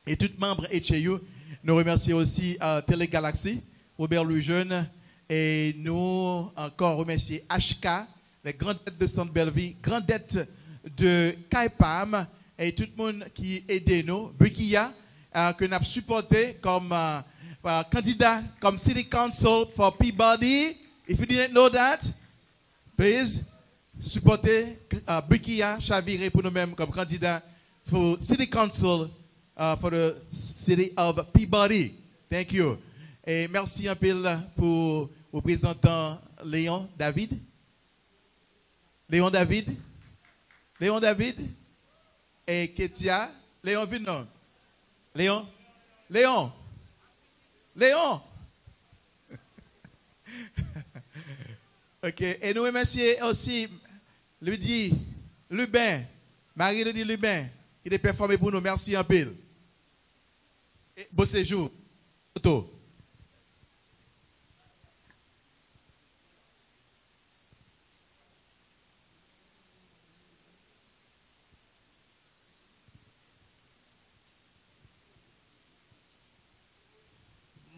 et tous membres HAU. Nous remercions aussi Télé Galaxy, Robert Lejeune, et nous encore remercier HK, les grandes têtes de Centre Belleville, grandes têtes de Kaipam et tout le monde qui aide nous. Bukia, que nous avons supporté comme candidat, comme City Council for Peabody. If you didn't know that, please supporter Bukia Chaviré pour nous-mêmes comme candidat for City Council for the City of Peabody. Thank you. Et merci un peu pour vous présentant Léon David. Léon David. Léon David. Et Ketia. Léon Vinon. Léon. Léon. Léon. Ok. Et nous remercions aussi Ludi Lubin. Marie-Ludi Lubin. Il est performé pour nous. Merci un peu. Beau séjour. Photo.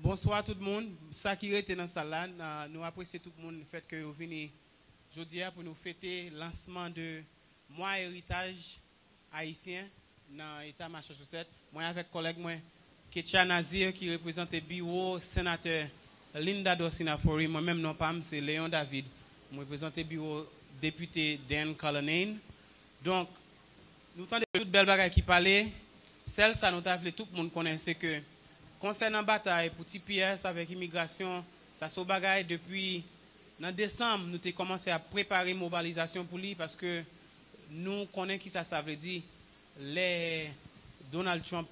Bonsoir tout le monde. Ça qui était dans la salle, nous apprécions tout le monde le fait que vous venez aujourd'hui pour nous fêter le lancement de Moi Héritage Haïtien dans l'État Massachusetts. Moi avec collègue moi Ketia Nazir qui représente le bureau sénateur Linda Dosinafori. Moi-même non pas, c'est Léon David. Je représente le bureau député Dan Cullinane. Donc, nous avons toutes belles bagages qui parlaient. Celle ça nous a fait tout le monde connaît que concernant la bataille pour TPS avec l'immigration, ça se bagaille depuis en décembre, nous avons commencé à préparer une mobilisation pour lui parce que nous connaissons qui ça veut dire. Les Donald Trump,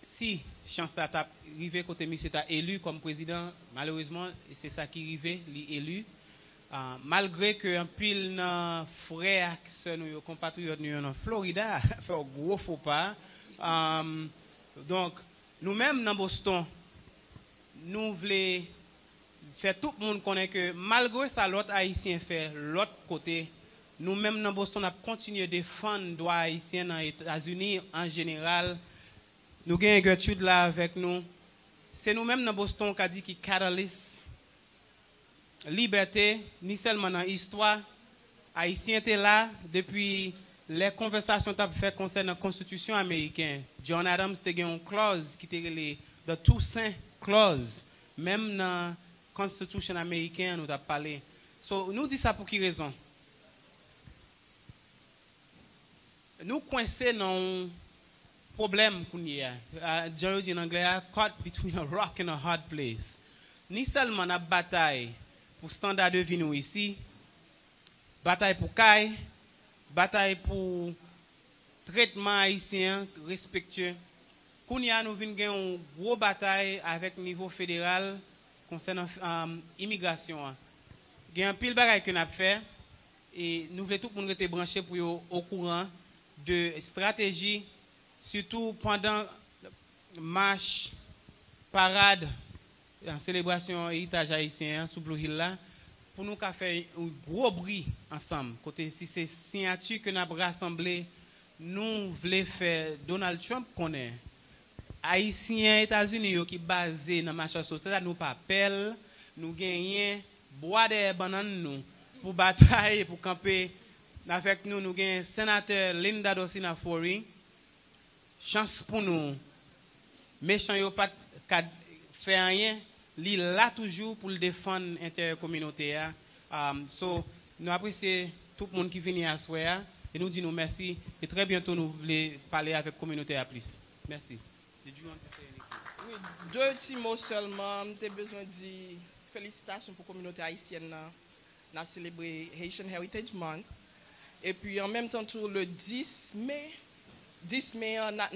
si chance d'attaque arrivé côté monsieur est élu comme président, malheureusement, c'est ça qui arrivé, il est élu. Malgré que un pile frère que nos compatriotes nous en Florida fait un gros faux pas. Donc nous-mêmes dans Boston, nous voulons faire tout le monde connaître que malgré ça, l'autre haïtien fait l'autre côté. Nous-mêmes dans Boston, nous continuons à défendre les droits haïtiens dans les États-Unis en général. Nous avons Gertrude là avec nous. C'est nous-mêmes dans Boston qui a dit qu'il catalyse liberté, ni seulement dans l'histoire. Haïtien était là depuis les conversations que fait concernant la Constitution américaine. John Adams a une clause qui était the Toussaint clause. Même dans la Constitution américaine, nous avons parlé. So, nous disons ça pour quelle raison? Nous coincés dans un problème qu'on y a. Je dis en anglais, caught between a rock and a hard place. Ni seulement la bataille pour standard de vie nous ici, bataille pour caille, bataille pour traitement haïtien respectueux. Nous venons gagner une grosse bataille avec le niveau fédéral concernant l'immigration. Il y a un pile de bagaille que nous avons fait et nous voulons tout le monde être branché pour être au courant de stratégie, surtout pendant marche, parade, en célébration héritage haïtien sous Blue Hill là, pour nous faire un gros bruit ensemble. Côté si c'est signature que nous avons rassemblé, nous voulons faire Donald Trump connaît. Haïtiens États-Unis qui basé dans Massachusetts, nous pas appel, nous gagnons bois des bananes nous pour bataille pour camper avec nous. Nous gagnons sénateur Linda Dosinafori. Chance pour nous. Méchant yo pas fait rien, li là toujours pour le défendre intercommunautaire. So nous apprécions tout le monde qui vient à soir. et nous disons merci. Et très bientôt, nous voulons parler avec la communauté à plus. Merci. Did you want to say anything?
Oui, 2 petits mots seulement. J'ai besoin de dire félicitations pour la communauté haïtienne. Nous avons célébré Haitian Heritage Month. Et puis en même temps, le 10 mai, nous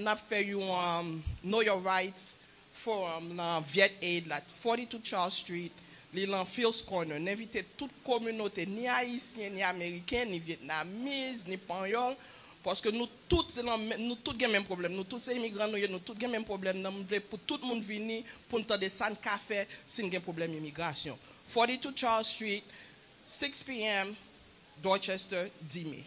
avons fait un Know Your Rights forum dans Viet Aid, à 42 Charles Street, dans Fields Corner. Nous invitons toute la communauté, ni haïtienne, ni américaine, ni vietnamese, ni panyol, parce que nous tous avons le même problème. Nous tous les immigrants, nous tous le même problème. Nous voulons pour tout le monde venir pour nous donner des café si nous avons un problème d'immigration. 42 Charles Street, 6 p.m., Dorchester, 10 mai.